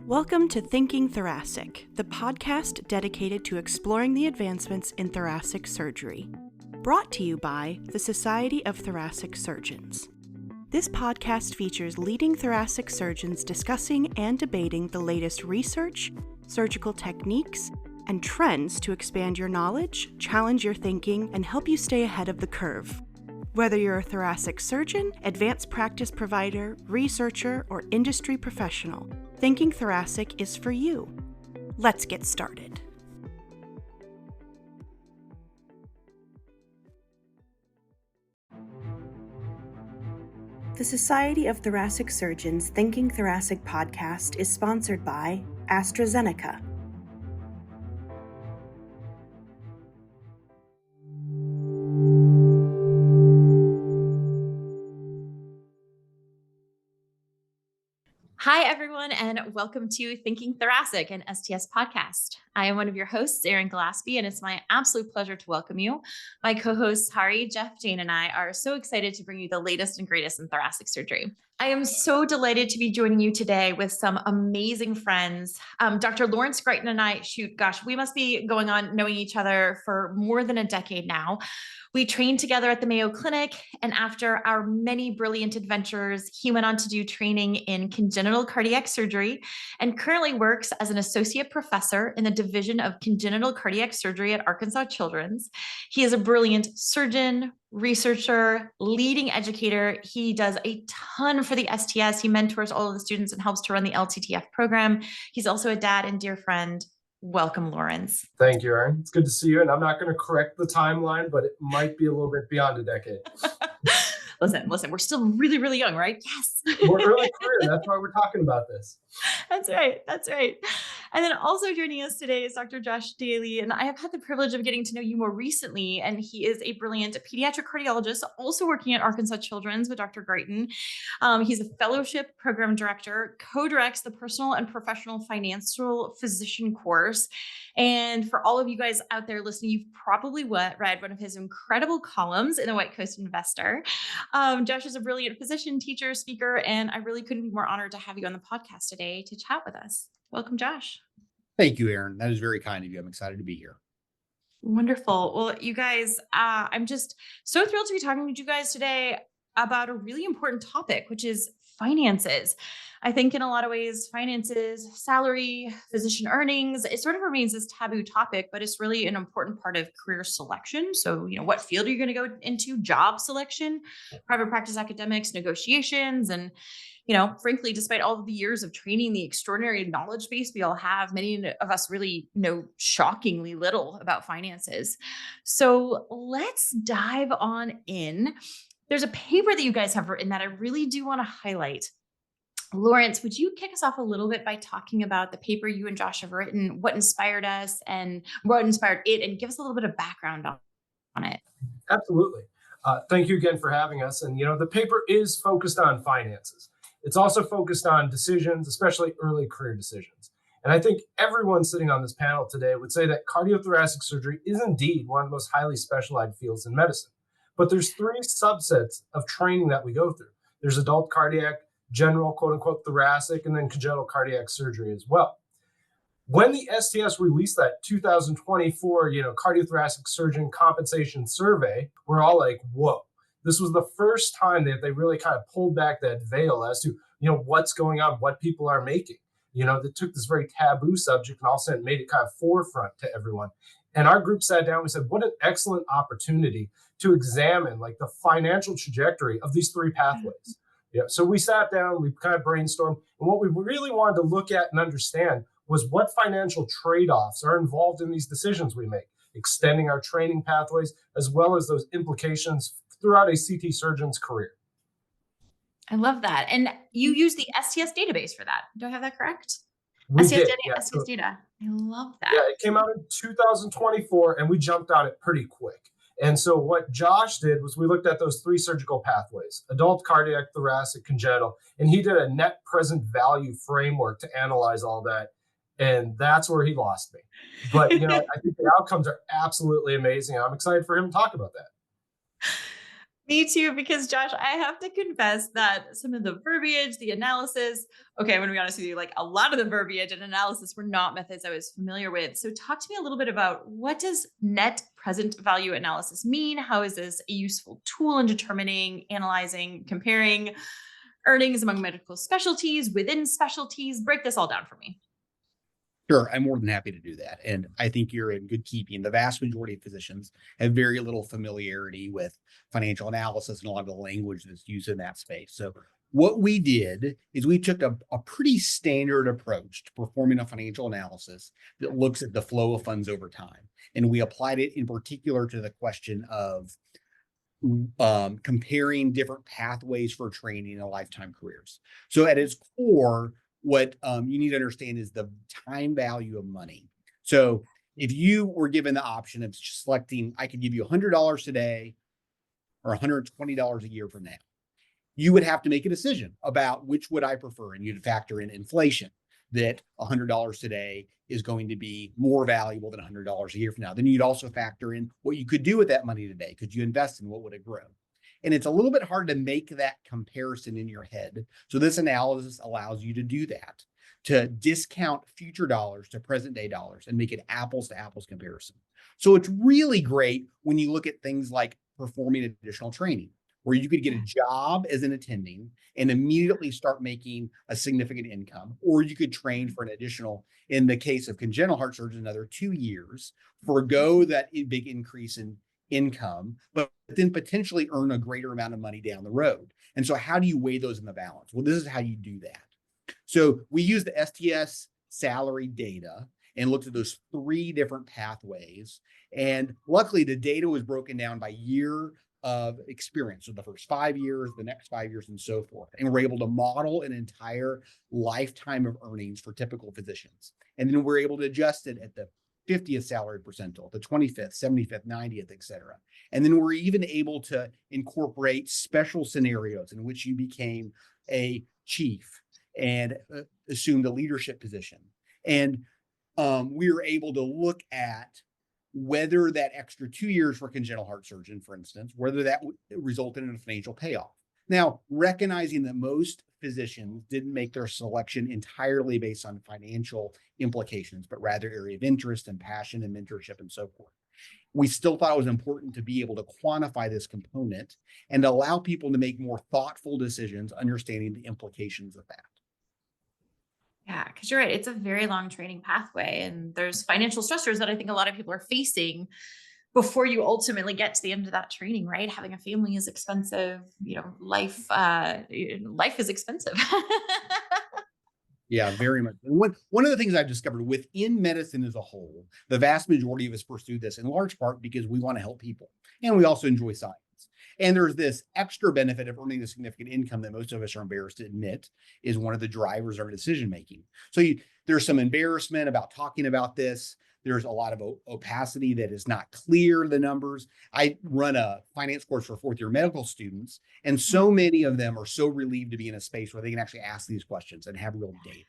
Welcome to Thinking Thoracic, the podcast dedicated to exploring the advancements in thoracic surgery. Brought to you by the Society of Thoracic Surgeons. This podcast features leading thoracic surgeons discussing and debating the latest research, surgical techniques, and trends to expand your knowledge, challenge your thinking, and help you stay ahead of the curve. Whether you're a thoracic surgeon, advanced practice provider, researcher, or industry professional, Thinking Thoracic is for you. Let's get started. The Society of Thoracic Surgeons Thinking Thoracic podcast is sponsored by AstraZeneca. Hi, everyone, and welcome to Thinking Thoracic, an STS podcast. I am one of your hosts, Erin Gillaspie, and it's my absolute pleasure to welcome you. My co-hosts, Hari, Jeff, Jane, and I are so excited to bring you the latest and greatest in thoracic surgery. I am so delighted to be joining you today with some amazing friends. Dr. Lawrence Greiten and I, we must be going on knowing each other for more than a decade now. We trained together at the Mayo Clinic, and after our many brilliant adventures, he went on to do training in congenital cardiac surgery and currently works as an associate professor in the Division of Congenital Cardiac Surgery at Arkansas Children's. He is a brilliant surgeon, researcher, leading educator. He does a ton for the STS. He mentors all of the students and helps to run the LTTF program. He's also a dad and dear friend. Welcome, Lawrence. Thank you, Erin. It's good to see you. And I'm not going to correct the timeline, but it might be a little bit beyond a decade. Listen, we're still really, really young, right? Yes. We're early career. That's why we're talking about this. That's right. And then also joining us today is Dr. Josh Daly, and I have had the privilege of getting to know you more recently, and he is a brilliant pediatric cardiologist, also working at Arkansas Children's with Dr. Greiten. He's a fellowship program director, co-directs the personal and professional financial physician course. And for all of you guys out there listening, you've probably read one of his incredible columns in the White Coast Investor. Josh is a brilliant physician, teacher, speaker, and I really couldn't be more honored to have you on the podcast today to chat with us. Welcome, Josh. Thank you, Erin. That is very kind of you. I'm excited to be here. Wonderful. Well, you guys, I'm just so thrilled to be talking with you guys today about a really important topic, which is finances. I think in a lot of ways, finances, salary, physician earnings, it sort of remains this taboo topic, but it's really an important part of career selection. So, what field are you going to go into? Job selection, private practice academics, negotiations, and frankly, despite all of the years of training, the extraordinary knowledge base we all have, many of us really know shockingly little about finances. So let's dive on in. There's a paper that you guys have written that I really do want to highlight. Lawrence, would you kick us off a little bit by talking about the paper you and Josh have written, what inspired us and what inspired it, and give us a little bit of background on it? Absolutely. Thank you again for having us. And, the paper is focused on finances. It's also focused on decisions, especially early career decisions. And I think everyone sitting on this panel today would say that cardiothoracic surgery is indeed one of the most highly specialized fields in medicine. But there's three subsets of training that we go through. There's adult cardiac, general, quote unquote, thoracic, and then congenital cardiac surgery as well. When the STS released that 2024, cardiothoracic surgeon compensation survey, we're all like, whoa. This was the first time that they really kind of pulled back that veil as to, what's going on, what people are making. They took this very taboo subject and all of a sudden made it kind of forefront to everyone. And our group sat down, we said, what an excellent opportunity to examine the financial trajectory of these three pathways. So we sat down, we kind of brainstormed, and what we really wanted to look at and understand was what financial trade-offs are involved in these decisions we make, extending our training pathways, as well as those implications throughout a CT surgeon's career. I love that. And you use the STS database for that. Do I have that correct? STS data. I love that. Yeah, it came out in 2024 and we jumped on it pretty quick. And so what Josh did was we looked at those three surgical pathways, adult, cardiac, thoracic, congenital, and he did a net present value framework to analyze all that. And that's where he lost me. But, I think the outcomes are absolutely amazing. And I'm excited for him to talk about that. Me too, because Josh, I have to confess that some of the verbiage, the analysis, okay, I'm going to be honest with you, like a lot of the verbiage and analysis were not methods I was familiar with. So talk to me a little bit about, what does net present value analysis mean? How is this a useful tool in determining, analyzing, comparing earnings among medical specialties, within specialties? Break this all down for me. Sure, I'm more than happy to do that. And I think you're in good keeping. The vast majority of physicians have very little familiarity with financial analysis and a lot of the language that's used in that space. So what we did is we took a pretty standard approach to performing a financial analysis that looks at the flow of funds over time. And we applied it in particular to the question of comparing different pathways for training and lifetime careers. So at its core, what you need to understand is the time value of money. So if you were given the option of selecting, I could give you $100 today or $120 a year from now, you would have to make a decision about which would I prefer. And you'd factor in inflation, that $100 today is going to be more valuable than $100 a year from now. Then you'd also factor in what you could do with that money today. Could you invest in what would it grow? And it's a little bit hard to make that comparison in your head. So this analysis allows you to do that, to discount future dollars to present day dollars and make it apples to apples comparison. So it's really great when you look at things like performing additional training, where you could get a job as an attending and immediately start making a significant income, or you could train for an additional, in the case of congenital heart surgery, another 2 years, forego that big increase in income, but then potentially earn a greater amount of money down the road. And so how do you weigh those in the balance? Well, this is how you do that. So we use the STS salary data and looked at those 3 different pathways. And luckily the data was broken down by year of experience. So the first 5 years, the next 5 years, and so forth. And we're able to model an entire lifetime of earnings for typical physicians. And then we're able to adjust it at the 50th salary percentile, the 25th, 75th, 90th, et cetera. And then we're even able to incorporate special scenarios in which you became a chief and assumed a leadership position. And we were able to look at whether that extra 2 years for congenital heart surgeon, for instance, whether that resulted in a financial payoff. Now, recognizing that most physicians didn't make their selection entirely based on financial implications, but rather area of interest and passion and mentorship and so forth, we still thought it was important to be able to quantify this component and allow people to make more thoughtful decisions, understanding the implications of that. Yeah, because you're right. It's a very long training pathway, and there's financial stressors that I think a lot of people are facing before you ultimately get to the end of that training, right? Having a family is expensive. Life is expensive. Yeah, very much. And one of the things I've discovered within medicine as a whole, the vast majority of us pursue this in large part because we want to help people and we also enjoy science. And there's this extra benefit of earning a significant income that most of us are embarrassed to admit is one of the drivers of our decision making. So there's some embarrassment about talking about this. There's a lot of opacity that is not clear, the numbers. I run a finance course for 4th-year medical students, and so many of them are so relieved to be in a space where they can actually ask these questions and have real data.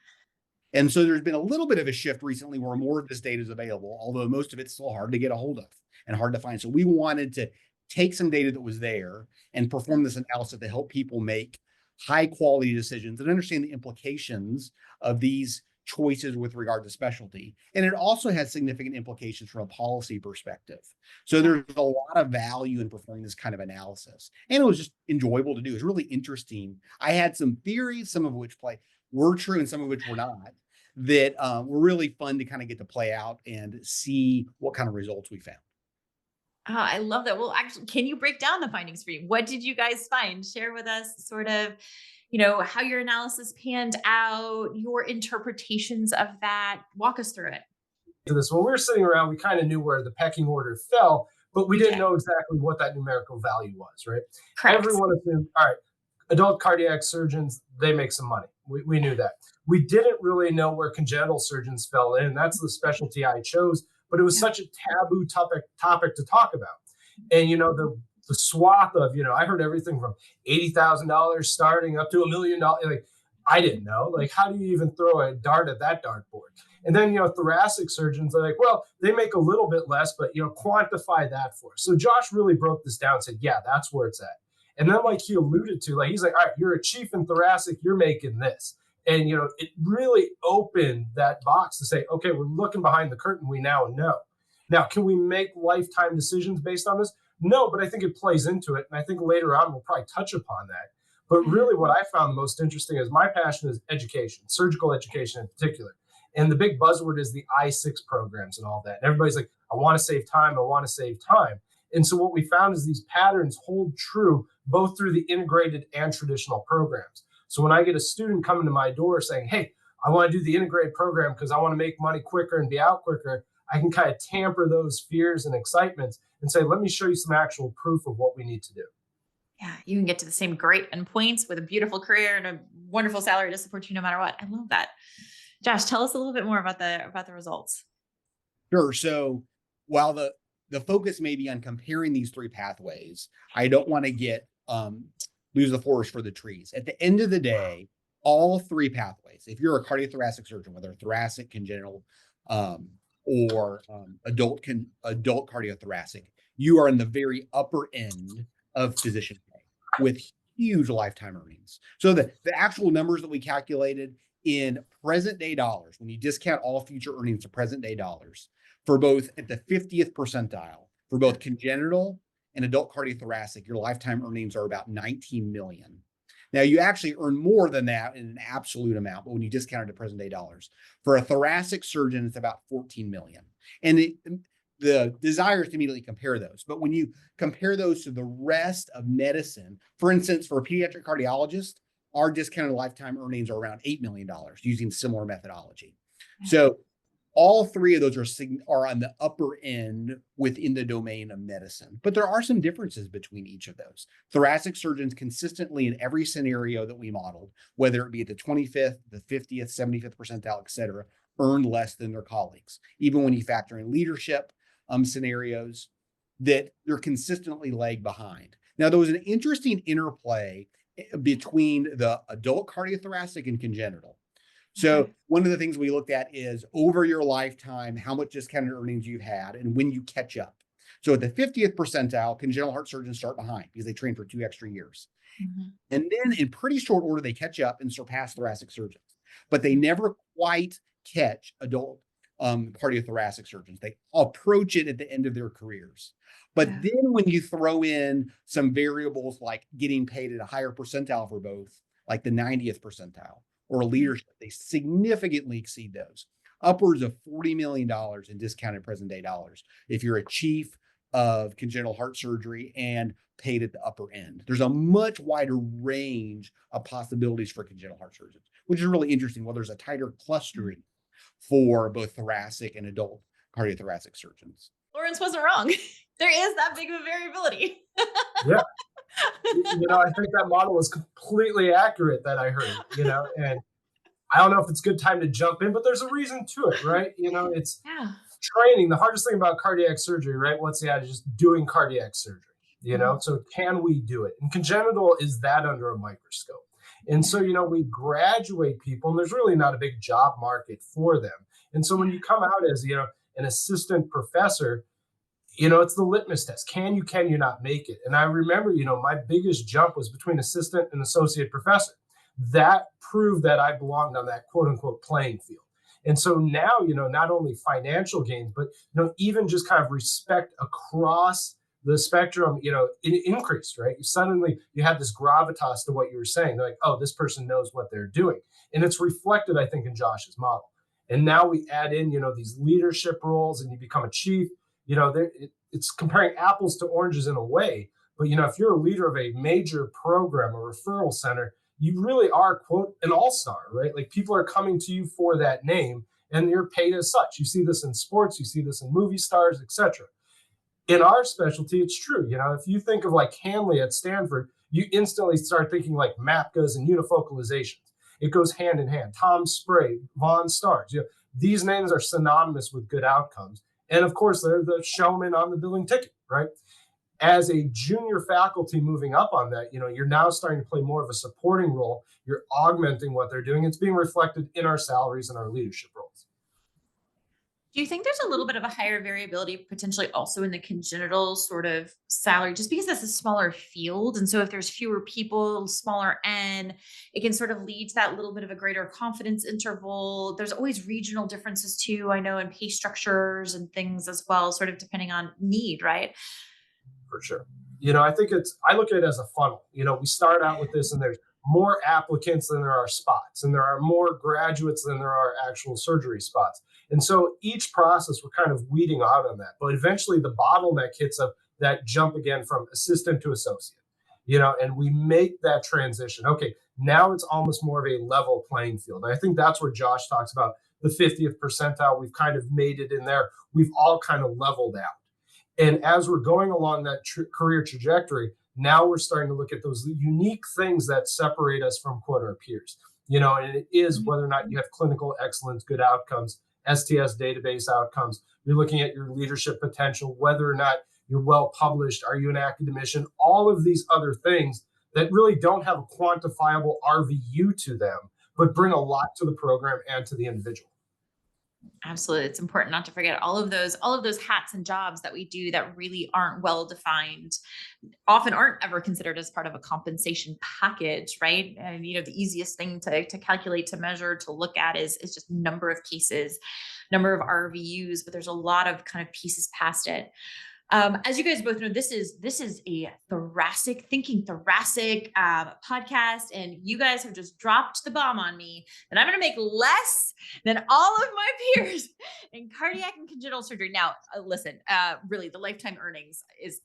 And so there's been a little bit of a shift recently where more of this data is available, although most of it's still hard to get a hold of and hard to find. So we wanted to take some data that was there and perform this analysis to help people make high quality decisions and understand the implications of these choices with regard to specialty. And it also has significant implications from a policy perspective. So there's a lot of value in performing this kind of analysis. And it was just enjoyable to do. It was really interesting. I had some theories, some of which were true and some of which were not, that were really fun to kind of get to play out and see what kind of results we found. Oh, I love that. Well, actually, can you break down the findings for you? What did you guys find? Share with us sort of, how your analysis panned out, your interpretations of that. Walk us through it. This when we were sitting around, we kind of knew where the pecking order fell, but we didn't know exactly what that numerical value was, right? Correct. Everyone assumed, all right, adult cardiac surgeons, they make some money. We knew that. We didn't really know where congenital surgeons fell in. That's the specialty I chose, but it was such a taboo topic to talk about. And, the swath of, I heard everything from $80,000 starting up to $1 million. Like, I didn't know. Like, how do you even throw a dart at that dartboard? And then, thoracic surgeons are like, well, they make a little bit less, but, quantify that for us. So Josh really broke this down and said, yeah, that's where it's at. And then like he alluded to, like, he's like, all right, you're a chief in thoracic, you're making this. And, it really opened that box to say, okay, we're looking behind the curtain. We now know. Now, can we make lifetime decisions based on this? No, but I think it plays into it. And I think later on, we'll probably touch upon that. But really what I found the most interesting is my passion is education, surgical education in particular. And the big buzzword is the I-6 programs and all that. And everybody's like, I want to save time. I want to save time. And so what we found is these patterns hold true both through the integrated and traditional programs. So when I get a student coming to my door saying, hey, I want to do the integrated program because I want to make money quicker and be out quicker, I can kind of tamper those fears and excitements and say, let me show you some actual proof of what we need to do. Yeah, you can get to the same great endpoints with a beautiful career and a wonderful salary to support you no matter what. I love that. Josh, tell us a little bit more about the results. Sure. So while the focus may be on comparing these three pathways, I don't want to get lose the forest for the trees. At the end of the day, all three pathways, if you're a cardiothoracic surgeon, whether thoracic, congenital, or adult cardiothoracic, you are in the very upper end of physician pay with huge lifetime earnings. So the actual numbers that we calculated in present day dollars, when you discount all future earnings to present day dollars, for both at the 50th percentile, for both congenital and adult cardiothoracic, your lifetime earnings are about 19 million. Now, you actually earn more than that in an absolute amount, but when you discount it to present day dollars, for a thoracic surgeon, it's about 14 million. And the desire is to immediately compare those. But when you compare those to the rest of medicine, for instance, for a pediatric cardiologist, our discounted lifetime earnings are around $8 million using similar methodology. So all three of those are on the upper end within the domain of medicine. But there are some differences between each of those. Thoracic surgeons consistently in every scenario that we modeled, whether it be at the 25th, the 50th, 75th percentile, et cetera, earned less than their colleagues. Even when you factor in leadership scenarios, that they're consistently lag behind. Now, there was an interesting interplay between the adult cardiothoracic and congenital. So one of the things we looked at is over your lifetime, how much discounted earnings you've had and when you catch up. So at the 50th percentile, congenital heart surgeons start behind because they train for 2 extra years. And then in pretty short order, they catch up and surpass thoracic surgeons, but they never quite catch adult cardiothoracic surgeons. They approach it at the end of their careers. But then when you throw in some variables like getting paid at a higher percentile for both, like the 90th percentile, or leadership, they significantly exceed those. Upwards of $40 million in discounted present day dollars if you're a chief of congenital heart surgery and paid at the upper end. There's a much wider range of possibilities for congenital heart surgeons, which is really interesting. Well, there's a tighter clustering for both thoracic and adult cardiothoracic surgeons. Lawrence wasn't wrong. There is that big of a variability. Yeah. I think that model was completely accurate that I heard, and I don't know if it's a good time to jump in, but there's a reason to it, right? It's training. The hardest thing about cardiac surgery, right? What's the adage? Just doing cardiac surgery, So can we do it? And congenital is that under a microscope. And so, we graduate people and there's really not a big job market for them. And so when you come out as, an assistant professor, it's the litmus test. Can you not make it? And I remember, my biggest jump was between assistant and associate professor. That proved that I belonged on that quote unquote playing field. And so now, not only financial gains, but, even just kind of respect across the spectrum, it increased, right? You had this gravitas to what you were saying. They're like, oh, this person knows what they're doing. And it's reflected, I think, in Josh's model. And now we add in, these leadership roles and you become a chief. It's comparing apples to oranges in a way, but if you're a leader of a major program or referral center, you really are, quote, an all-star, right? Like people are coming to you for that name and you're paid as such. You see this in sports, you see this in movie stars, etc. In our specialty, it's true. If you think of like Hanley at Stanford, you instantly start thinking like MAPCAs and unifocalizations. It goes hand in hand. Tom Spray, Von Stars, these names are synonymous with good outcomes. And of course, they're the showman on the billing ticket, right? As a junior faculty moving up on that, you're now starting to play more of a supporting role. You're augmenting what they're doing. It's being reflected in our salaries and our leadership roles. Do you think there's a little bit of a higher variability potentially also in the congenital sort of salary, just because that's a smaller field? And so if there's fewer people, smaller N, it can sort of lead to that little bit of a greater confidence interval. There's always regional differences too, I know, in pay structures and things as well, sort of depending on need, right? For sure. I think I look at it as a funnel. We start out with this and there's more applicants than there are spots, and there are more graduates than there are actual surgery spots. And so each process we're kind of weeding out on that. But eventually the bottleneck hits of that jump again from assistant to associate, and we make that transition. Okay, now it's almost more of a level playing field. And I think that's where Josh talks about the 50th percentile. We've kind of made it in there. We've all kind of leveled out. And as we're going along that career trajectory, now we're starting to look at those unique things that separate us from quote our peers. And it is whether or not you have clinical excellence, good outcomes, STS database outcomes. You're looking at your leadership potential, whether or not you're well published, are you an academician, all of these other things that really don't have a quantifiable RVU to them, but bring a lot to the program and to the individual. Absolutely. It's important not to forget all of those hats and jobs that we do that really aren't well defined, often aren't ever considered as part of a compensation package, right? And, the easiest thing to calculate, to measure, to look at is just number of cases, number of RVUs, but there's a lot of kind of pieces past it. As you guys both know, this is a Thinking Thoracic podcast, and you guys have just dropped the bomb on me that I'm going to make less than all of my peers in cardiac and congenital surgery. Now, listen, really, the lifetime earnings is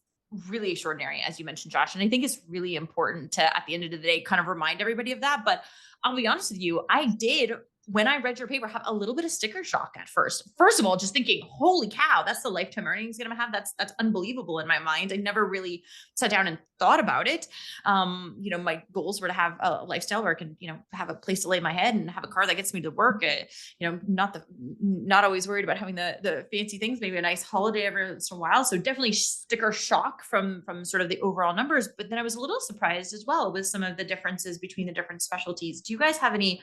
really extraordinary, as you mentioned, Josh, and I think it's really important to, at the end of the day, kind of remind everybody of that. But I'll be honest with you, I did, when I read your paper, have a little bit of sticker shock at first. First of all, just thinking, holy cow, that's the lifetime earnings going to have. That's unbelievable in my mind. I never really sat down and thought about it. My goals were to have a lifestyle where I can, have a place to lay my head and have a car that gets me to work. Not always worried about having the fancy things, maybe a nice holiday every once in a while. So definitely sticker shock from sort of the overall numbers. But then I was a little surprised as well with some of the differences between the different specialties. Do you guys have any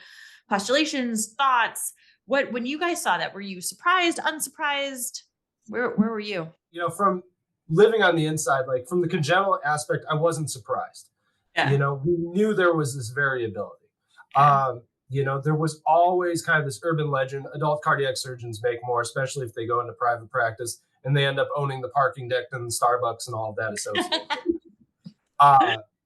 postulations, thoughts? When you guys saw that, were you surprised, unsurprised? Where were you? From living on the inside, like from the congenital aspect, I wasn't surprised. Yeah. We knew there was this variability. There was always kind of this urban legend, adult cardiac surgeons make more, especially if they go into private practice and they end up owning the parking deck and the Starbucks and all of that associated.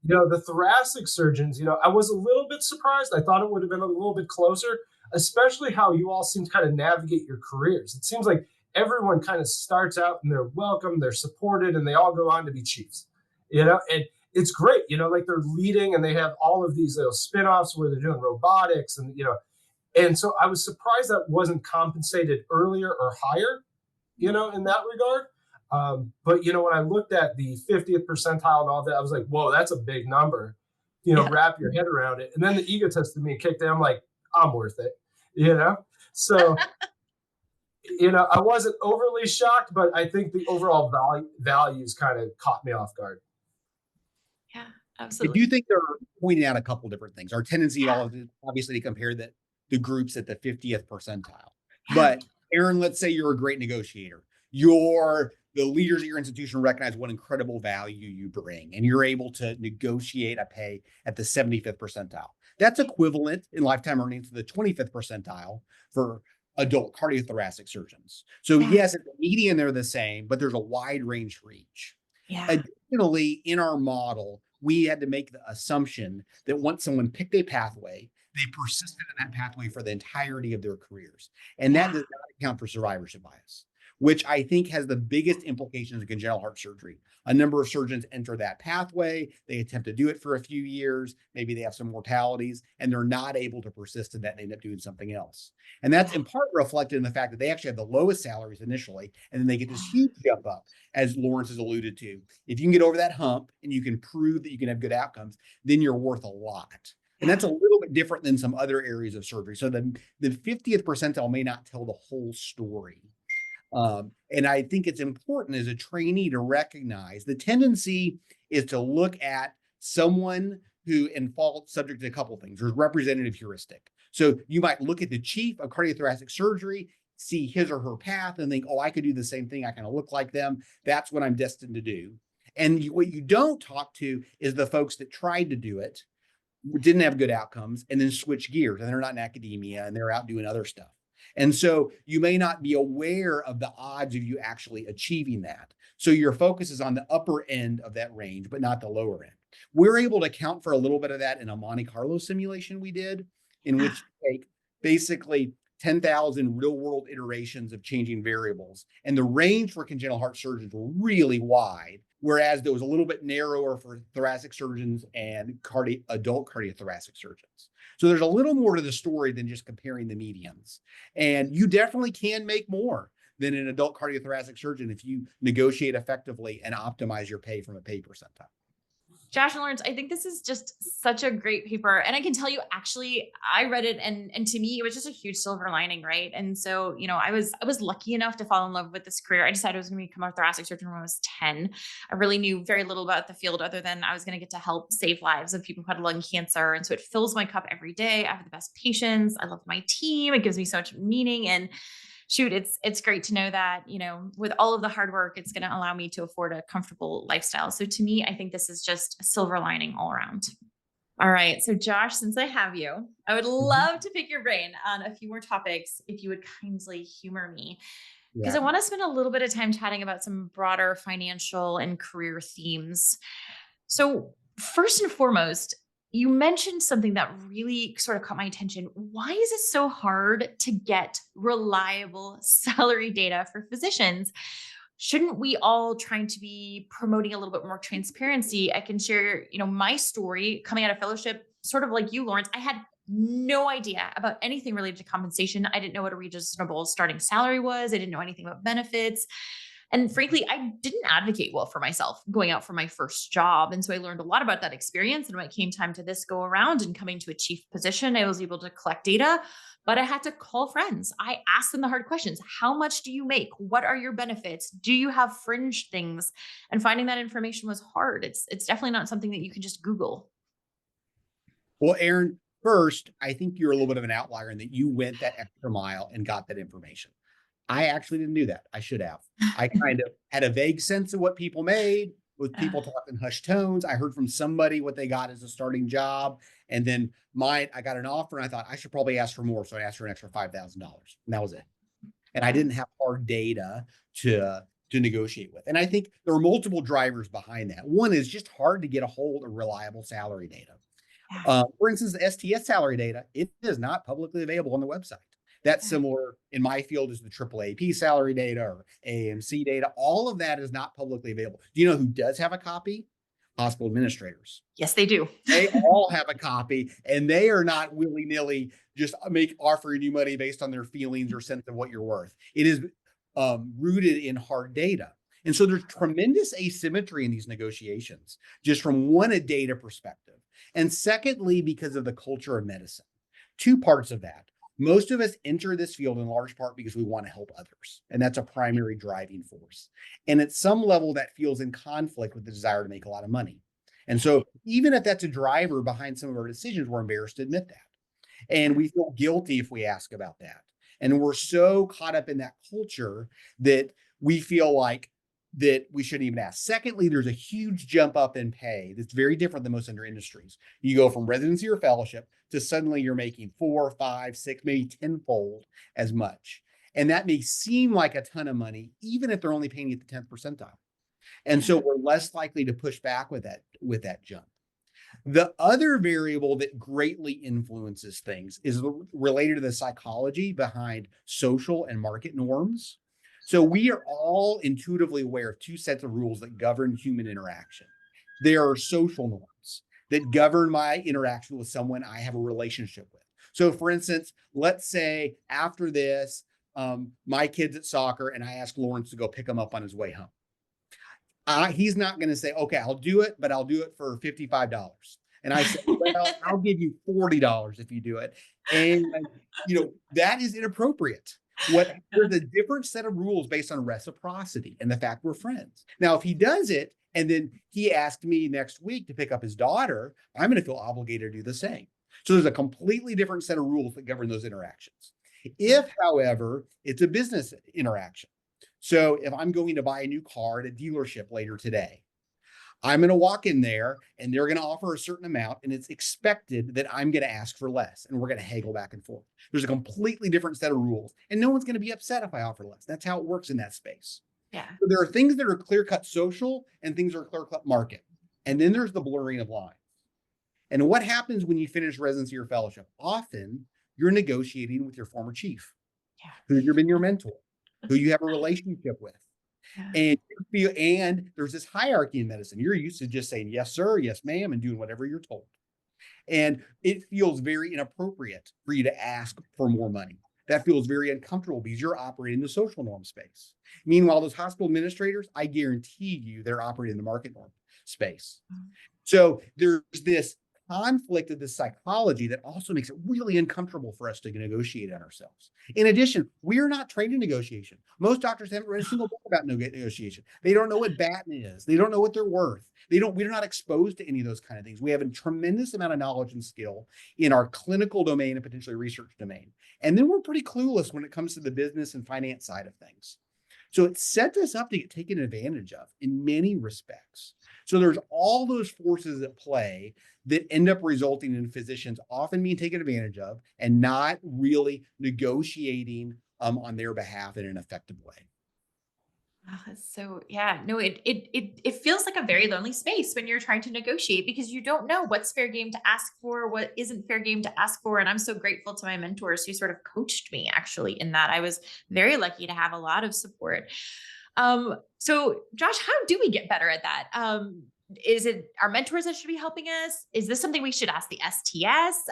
The thoracic surgeons, I was a little bit surprised. I thought it would have been a little bit closer, especially how you all seem to kind of navigate your careers. It seems like everyone kind of starts out and they're welcome, they're supported, and they all go on to be chiefs, and it's great, like they're leading and they have all of these little spin-offs where they're doing robotics and so I was surprised that wasn't compensated earlier or higher, in that regard. But when I looked at the 50th percentile and all that, I was like, whoa, that's a big number, wrap your head around it. And then the egotist in me kicked in. I'm like, I'm worth it, So, I wasn't overly shocked, but I think the overall values kind of caught me off guard. Yeah, absolutely. I do think they're pointing out a couple different things. Our tendency, obviously, to compare the groups at the 50th percentile. Yeah. But Erin, let's say you're a great negotiator. The leaders at your institution recognize what incredible value you bring, and you're able to negotiate a pay at the 75th percentile. That's equivalent in lifetime earnings to the 25th percentile for adult cardiothoracic surgeons. So yes, at the median, they're the same, but there's a wide range for each. Yeah. Additionally, in our model, we had to make the assumption that once someone picked a pathway, they persisted in that pathway for the entirety of their careers. And that does not account for survivorship bias, which I think has the biggest implications in congenital heart surgery. A number of surgeons enter that pathway. They attempt to do it for a few years. Maybe they have some mortalities and they're not able to persist in that and end up doing something else. And that's in part reflected in the fact that they actually have the lowest salaries initially, and then they get this huge jump up, as Lawrence has alluded to. If you can get over that hump and you can prove that you can have good outcomes, then you're worth a lot. And that's a little bit different than some other areas of surgery. So the 50th percentile may not tell the whole story. And I think it's important as a trainee to recognize the tendency is to look at someone who falls subject to a couple of things. There's representative heuristic. So you might look at the chief of cardiothoracic surgery see his or her path and think, oh, I could do the same thing. I kind of look like them. That's what I'm destined to do. And what you don't talk to is the folks that tried to do it, didn't have good outcomes, and then switch gears, and they're not in academia and they're out doing other stuff. And so you may not be aware of the odds of you actually achieving that. So your focus is on the upper end of that range, but not the lower end. We're able to account for a little bit of that in a Monte Carlo simulation we did, in which you take basically 10,000 real world iterations of changing variables. And the range for congenital heart surgeons were really wide, whereas there was a little bit narrower for thoracic surgeons and adult cardiothoracic surgeons. So there's a little more to the story than just comparing the medians. And you definitely can make more than an adult cardiothoracic surgeon if you negotiate effectively and optimize your pay from a pay percentile. Josh and Lawrence, I think this is just such a great paper. And I can tell you, actually, I read it and to me, it was just a huge silver lining, right? And so, I was lucky enough to fall in love with this career. I decided I was going to become a thoracic surgeon when I was 10. I really knew very little about the field other than I was going to get to help save lives of people who had lung cancer. And so it fills my cup every day. I have the best patients. I love my team. It gives me so much meaning. And shoot, it's great to know that, with all of the hard work, it's going to allow me to afford a comfortable lifestyle. So to me, I think this is just a silver lining all around. All right. So Josh, since I have you, I would love to pick your brain on a few more topics if you would kindly humor me. Because I want to spend a little bit of time chatting about some broader financial and career themes. So first and foremost, you mentioned something that really sort of caught my attention. Why is it so hard to get reliable salary data for physicians? Shouldn't we all trying to be promoting a little bit more transparency? I can share, my story coming out of fellowship, sort of like you, Lawrence. I had no idea about anything related to compensation. I didn't know what a reasonable starting salary was. I didn't know anything about benefits. And frankly, I didn't advocate well for myself going out for my first job. And so I learned a lot about that experience. And when it came time to this go around and coming to a chief position, I was able to collect data, but I had to call friends. I asked them the hard questions. How much do you make? What are your benefits? Do you have fringe things? And finding that information was hard. It's definitely not something that you can just Google. Well, Erin, first, I think you're a little bit of an outlier in that you went that extra mile and got that information. I actually didn't do that. I should have. I kind of had a vague sense of what people made, with people talking hushed tones. I heard from somebody what they got as a starting job. And then I got an offer and I thought I should probably ask for more. So I asked for an extra $5,000 and that was it. And I didn't have hard data to negotiate with. And I think there are multiple drivers behind that. One is just hard to get a hold of reliable salary data. For instance, the STS salary data, it is not publicly available on the website. That's similar in my field as the AAAP salary data or AMC data. All of that is not publicly available. Do you know who does have a copy? Hospital administrators. Yes, they do. They all have a copy, and they are not willy-nilly just offering you money based on their feelings or sense of what you're worth. It is rooted in hard data. And so there's tremendous asymmetry in these negotiations, just from one, a data perspective. And secondly, because of the culture of medicine. Two parts of that. Most of us enter this field in large part because we want to help others. And that's a primary driving force. And at some level, that feels in conflict with the desire to make a lot of money. And so even if that's a driver behind some of our decisions, we're embarrassed to admit that. And we feel guilty if we ask about that. And we're so caught up in that culture that we feel like that we shouldn't even ask. Secondly, there's a huge jump up in pay that's very different than most other industries. You go from residency or fellowship to suddenly you're making 4, 5, 6, maybe 10-fold as much. And that may seem like a ton of money, even if they're only paying you at the 10th percentile. And so we're less likely to push back with that jump. The other variable that greatly influences things is related to the psychology behind social and market norms. So we are all intuitively aware of two sets of rules that govern human interaction. There are social norms that govern my interaction with someone I have a relationship with. So for instance, let's say after this, my kid's at soccer and I ask Lawrence to go pick him up on his way home. He's not going to say, okay, I'll do it, but I'll do it for $55. And I say, well, I'll give you $40 if you do it. And, that is inappropriate. There's a different set of rules based on reciprocity and the fact we're friends. Now, if he does it, and then he asked me next week to pick up his daughter, I'm going to feel obligated to do the same. So there's a completely different set of rules that govern those interactions. If, however, it's a business interaction. So if I'm going to buy a new car at a dealership later today, I'm going to walk in there and they're going to offer a certain amount, and it's expected that I'm going to ask for less, and we're going to haggle back and forth. There's a completely different set of rules, and no one's going to be upset if I offer less. That's how it works in that space. Yeah. So there are things that are clear-cut social and things that are clear-cut market. And then there's the blurring of lines. And what happens when you finish residency or fellowship? Often you're negotiating with your former chief, who's been your mentor, who you have a relationship with. And there's this hierarchy in medicine. You're used to just saying, yes, sir, yes, ma'am, and doing whatever you're told. And it feels very inappropriate for you to ask for more money. That feels very uncomfortable because you're operating in the social norm space. Meanwhile, those hospital administrators, I guarantee you, they're operating in the market norm space. So there's this conflict of this psychology that also makes it really uncomfortable for us to negotiate on ourselves. In addition, we're not trained in negotiation. Most doctors haven't read a single book about negotiation. They don't know what baton is. They don't know what they're worth. We're not exposed to any of those kind of things. We have a tremendous amount of knowledge and skill in our clinical domain and potentially research domain. And then we're pretty clueless when it comes to the business and finance side of things. So it sets us up to get taken advantage of in many respects. So there's all those forces at play that end up resulting in physicians often being taken advantage of and not really negotiating on their behalf in an effective way. So yeah, no, it feels like a very lonely space when you're trying to negotiate because you don't know what's fair game to ask for, what isn't fair game to ask for. And I'm so grateful to my mentors who sort of coached me actually in that. I was very lucky to have a lot of support. So Josh, how do we get better at that? Is it our mentors that should be helping us? Is this something we should ask the STS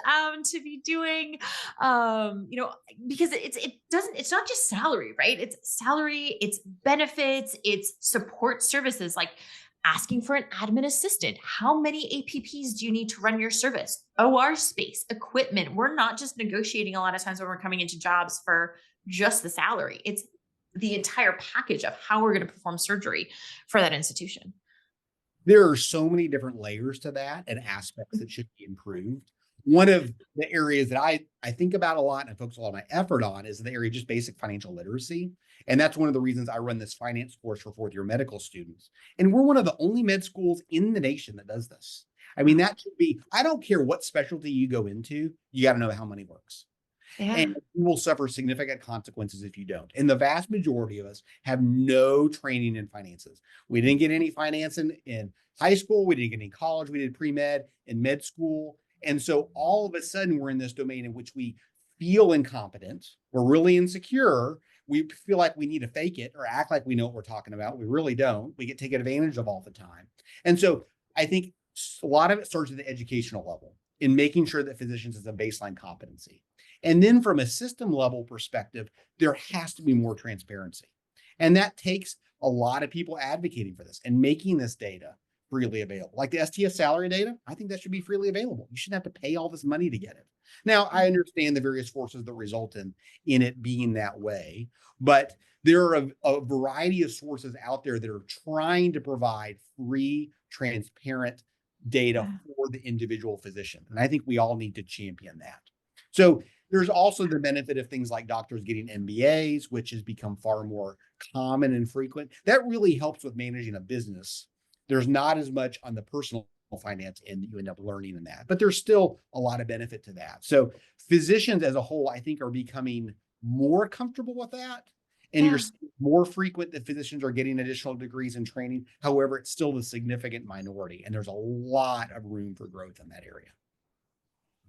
to be doing? Because it's not just salary, right? It's salary, it's benefits, it's support services, like asking for an admin assistant. How many APPs do you need to run your service? OR space, equipment. We're not just negotiating a lot of times when we're coming into jobs for just the salary. It's the entire package of how we're going to perform surgery for that institution. There are so many different layers to that and aspects that should be improved. One of the areas that I think about a lot and I focus a lot of my effort on is the area of just basic financial literacy. And that's one of the reasons I run this finance course for fourth-year medical students. And we're one of the only med schools in the nation that does this. I mean, that should be, I don't care what specialty you go into, you got to know how money works. Yeah. And you will suffer significant consequences if you don't. And the vast majority of us have no training in finances. We didn't get any finance in high school. We didn't get any college. We did pre-med and med school. And so all of a sudden we're in this domain in which we feel incompetent. We're really insecure. We feel like we need to fake it or act like we know what we're talking about. We really don't. We get taken advantage of all the time. And so I think a lot of it starts at the educational level in making sure that physicians is a baseline competency. And then from a system level perspective, there has to be more transparency. And that takes a lot of people advocating for this and making this data freely available. Like the STS salary data, I think that should be freely available. You shouldn't have to pay all this money to get it. Now, I understand the various forces that result in it being that way, but there are a variety of sources out there that are trying to provide free, transparent data for the individual physician. And I think we all need to champion that. So there's also the benefit of things like doctors getting MBAs, which has become far more common and frequent. That really helps with managing a business. There's not as much on the personal finance end that you end up learning in that, but there's still a lot of benefit to that. So physicians as a whole, I think, are becoming more comfortable with that. And you're seeing more frequent that physicians are getting additional degrees in training. However, it's still the significant minority, and there's a lot of room for growth in that area.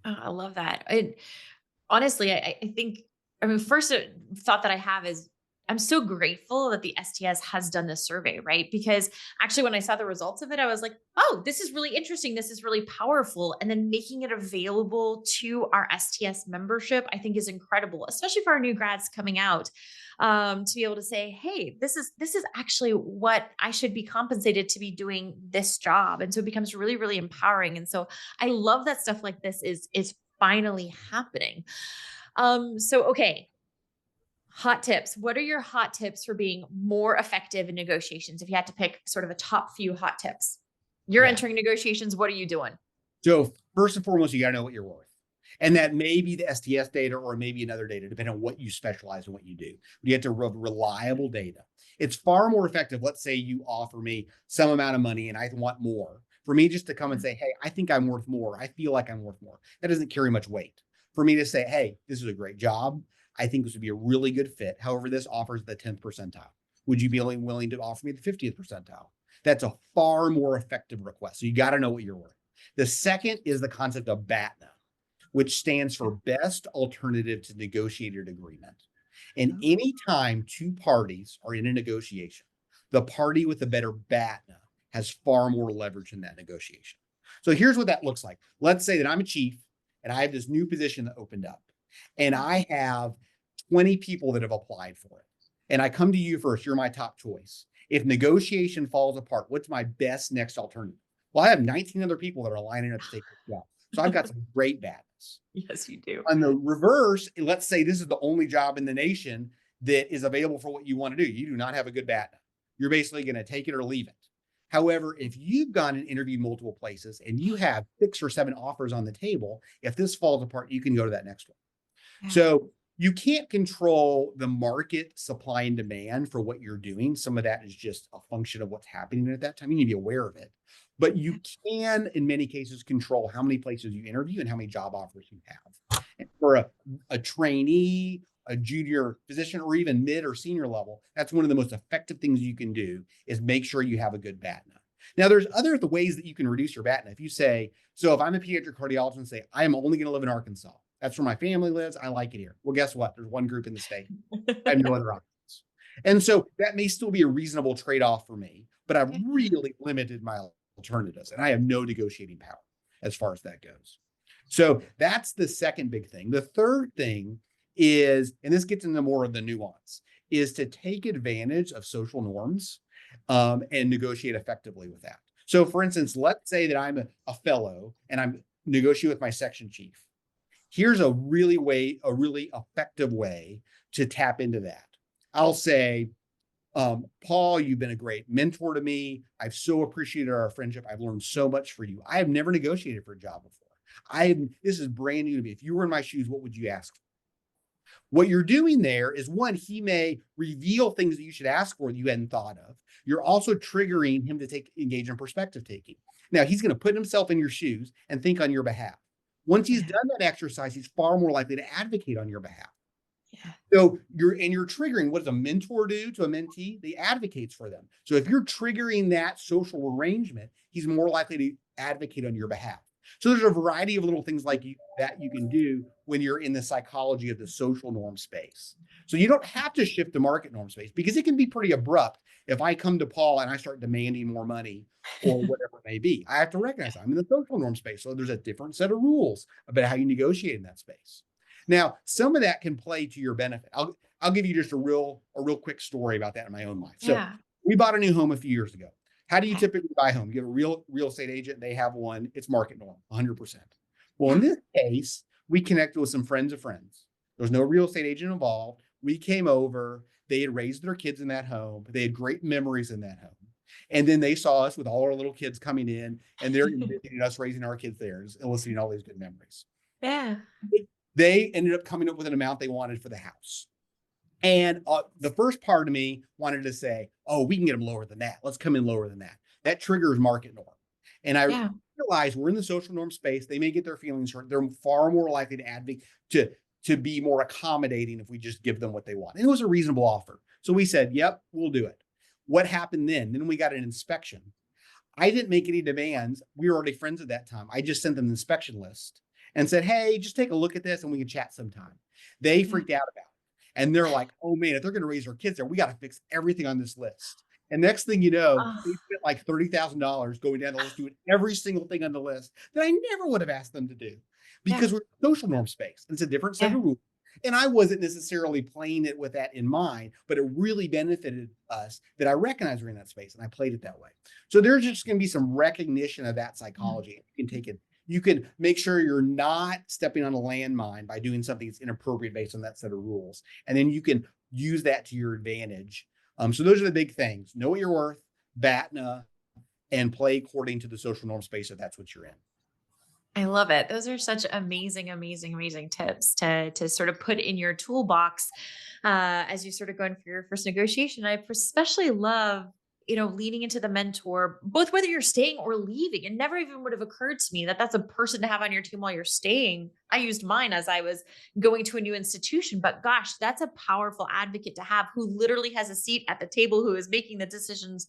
Oh, I love that. Honestly, I think, first thought that I have is I'm so grateful that the STS has done this survey, right? Because actually when I saw the results of it, I was like, oh, this is really interesting. This is really powerful. And then making it available to our STS membership, I think is incredible, especially for our new grads coming out, to be able to say, hey, this is actually what I should be compensated to be doing this job. And so it becomes really, really empowering. And so I love that stuff like this is finally happening. Okay. Hot tips. What are your hot tips for being more effective in negotiations? If you had to pick sort of a top few hot tips, you're entering negotiations. What are you doing? So first and foremost, you got to know what you're worth. And that may be the STS data or maybe another data, depending on what you specialize and what you do. But you have to have reliable data. It's far more effective. Let's say you offer me some amount of money and I want more. For me just to come and say, hey, I think I'm worth more. I feel like I'm worth more. That doesn't carry much weight. For me to say, hey, this is a great job. I think this would be a really good fit. However, this offers the 10th percentile. Would you be willing to offer me the 50th percentile? That's a far more effective request. So you got to know what you're worth. The second is the concept of BATNA, which stands for Best Alternative to Negotiated Agreement. And anytime two parties are in a negotiation, the party with the better BATNA has far more leverage in that negotiation. So here's what that looks like. Let's say that I'm a chief and I have this new position that opened up and I have 20 people that have applied for it. And I come to you first, you're my top choice. If negotiation falls apart, what's my best next alternative? Well, I have 19 other people that are lining up to take this job. So I've got some great BATNAs. Yes, you do. On the reverse, let's say this is the only job in the nation that is available for what you want to do. You do not have a good BATNA. You're basically going to take it or leave it. However, if you've gone and interviewed multiple places and you have 6 or 7 offers on the table, if this falls apart, you can go to that next one. Yeah. So you can't control the market supply and demand for what you're doing. Some of that is just a function of what's happening at that time. You need to be aware of it. But you can, in many cases, control how many places you interview and how many job offers you have. And for a trainee, a junior physician, or even mid or senior level, that's one of the most effective things you can do is make sure you have a good BATNA. Now, there's other ways that you can reduce your BATNA. If you say, so if I'm a pediatric cardiologist and say, I am only going to live in Arkansas. That's where my family lives. I like it here. Well, guess what? There's one group in the state. I have no other options. And so that may still be a reasonable trade-off for me, but I've really limited my alternatives and I have no negotiating power as far as that goes. So that's the second big thing. The third thing is, and this gets into more of the nuance, is to take advantage of social norms and negotiate effectively with that. So for instance, let's say that I'm a fellow and I'm negotiating with my section chief. Here's a really effective way to tap into that. I'll say, Paul, you've been a great mentor to me. I've so appreciated our friendship. I've learned so much for you. I have never negotiated for a job before. This is brand new to me. If you were in my shoes, what would you ask for? What you're doing there is, one, he may reveal things that you should ask for that you hadn't thought of. You're also triggering him to engage in perspective taking. Now, he's going to put himself in your shoes and think on your behalf. Once he's done that exercise, he's far more likely to advocate on your behalf. Yeah. So you're triggering, what does a mentor do to a mentee? They advocates for them. So if you're triggering that social arrangement, he's more likely to advocate on your behalf. So there's a variety of little things like that you can do when you're in the psychology of the social norm space. So you don't have to shift the market norm space because it can be pretty abrupt. If I come to Paul and I start demanding more money or whatever it may be, I have to recognize I'm in the social norm space. So there's a different set of rules about how you negotiate in that space. Now, some of that can play to your benefit. I'll give you just a real quick story about that in my own life. So we bought a new home a few years ago. How do you typically buy a home? You have a real estate agent. They have one. It's market norm, 100%. Well, in this case, we connected with some friends of friends. There was no real estate agent involved. We came over. They had raised their kids in that home. They had great memories in that home. And then they saw us with all our little kids coming in, and they're envisioning us raising our kids there, eliciting all these good memories. Yeah. They ended up coming up with an amount they wanted for the house. And the first part of me wanted to say, oh, we can get them lower than that. Let's come in lower than that. That triggers market norm. And I realize we're in the social norm space. They may get their feelings hurt. They're far more likely to advocate to be more accommodating if we just give them what they want. And it was a reasonable offer. So we said, yep, we'll do it. What happened then? Then we got an inspection. I didn't make any demands. We were already friends at that time. I just sent them the inspection list and said, hey, just take a look at this and we can chat sometime. They freaked out about it. And they're like, oh man, if they're going to raise our kids there, we got to fix everything on this list. And next thing you know, they spent like $30,000 going down the list, doing every single thing on the list that I never would have asked them to do because we're social norm space. It's a different set of rules. And I wasn't necessarily playing it with that in mind, but it really benefited us that I recognized we're in that space and I played it that way. So there's just going to be some recognition of that psychology. You can take it. You can make sure you're not stepping on a landmine by doing something that's inappropriate based on that set of rules. And then you can use that to your advantage. So those are the big things. Know what you're worth, BATNA, and play according to the social norm space if that's what you're in. I love it. Those are such amazing, amazing, amazing tips to sort of put in your toolbox as you sort of going for your first negotiation. I especially love, leaning into the mentor, both whether you're staying or leaving. It never even would have occurred to me that that's a person to have on your team while you're staying. I used mine as I was going to a new institution, but gosh, that's a powerful advocate to have who literally has a seat at the table, who is making the decisions,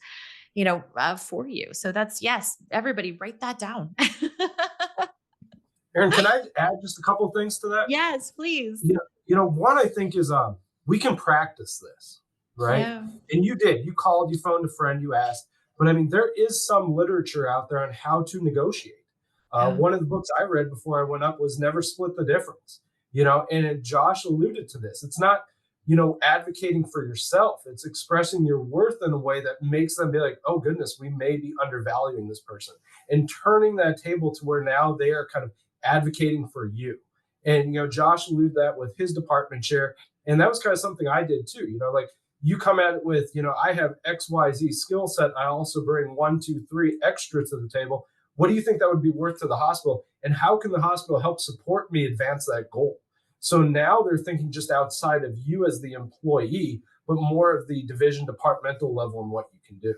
for you. So that's, yes, everybody write that down. Erin, can I add just a couple things to that? Yes, please. One I think is we can practice this, right? Yeah. And you did. You called, you phoned a friend, you asked. But I mean, there is some literature out there on how to negotiate. Yeah. One of the books I read before I went up was Never Split the Difference. And Josh alluded to this. It's not, advocating for yourself. It's expressing your worth in a way that makes them be like, oh goodness, we may be undervaluing this person, and turning that table to where now they are kind of advocating for you. And Josh alluded that with his department chair, and that was kind of something I did too. Like you come at it with, I have XYZ skill set. I also bring 1, 2, 3 extra to the table. What do you think that would be worth to the hospital? And how can the hospital help support me advance that goal? So now they're thinking just outside of you as the employee, but more of the division departmental level and what you can do.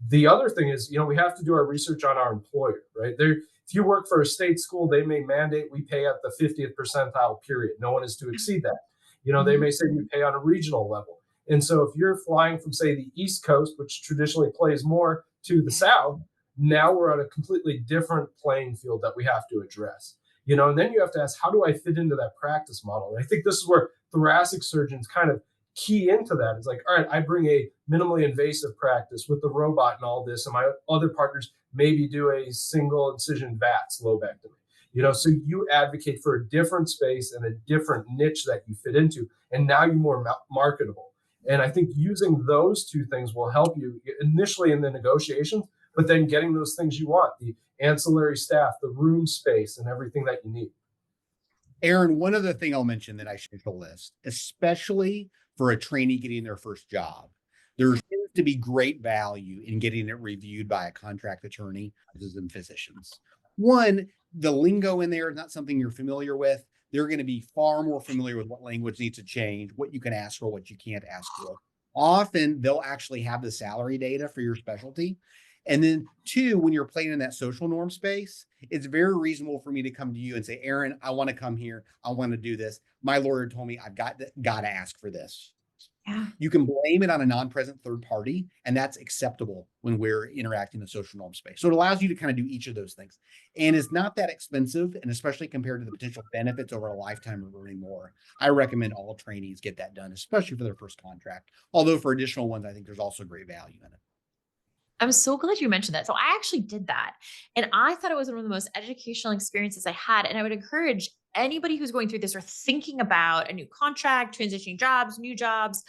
The other thing is, we have to do our research on our employer, right? If you work for a state school, they may mandate we pay at the 50th percentile period. No one is to exceed that. They may say we pay on a regional level. And so if you're flying from, say, the East Coast, which traditionally plays more, to the South, now we're on a completely different playing field that we have to address. And then you have to ask, how do I fit into that practice model? And I think this is where thoracic surgeons kind of key into that. It's like, all right, I bring a minimally invasive practice with the robot and all this, and my other partners maybe do a single incision VATS lobectomy. So you advocate for a different space and a different niche that you fit into, and now you're more marketable. And I think using those two things will help you initially in the negotiations, but then getting those things you want, the ancillary staff, the room space, and everything that you need. Erin, one other thing I'll mention that I should list, especially for a trainee getting their first job, there seems to be great value in getting it reviewed by a contract attorney and physicians. One, the lingo in there is not something you're familiar with. They're going to be far more familiar with what language needs to change, what you can ask for, what you can't ask for. Often they'll actually have the salary data for your specialty. And then 2, when you're playing in that social norm space, it's very reasonable for me to come to you and say, Erin, I want to come here. I want to do this. My lawyer told me I've got to ask for this. Yeah. You can blame it on a non-present third party, and that's acceptable when we're interacting in the social norm space. So it allows you to kind of do each of those things. And it's not that expensive, and especially compared to the potential benefits over a lifetime of earning more. I recommend all trainees get that done, especially for their first contract. Although for additional ones, I think there's also great value in it. I'm so glad you mentioned that. So I actually did that. And I thought it was one of the most educational experiences I had. And I would encourage anybody who's going through this or thinking about a new contract, transitioning jobs, new jobs,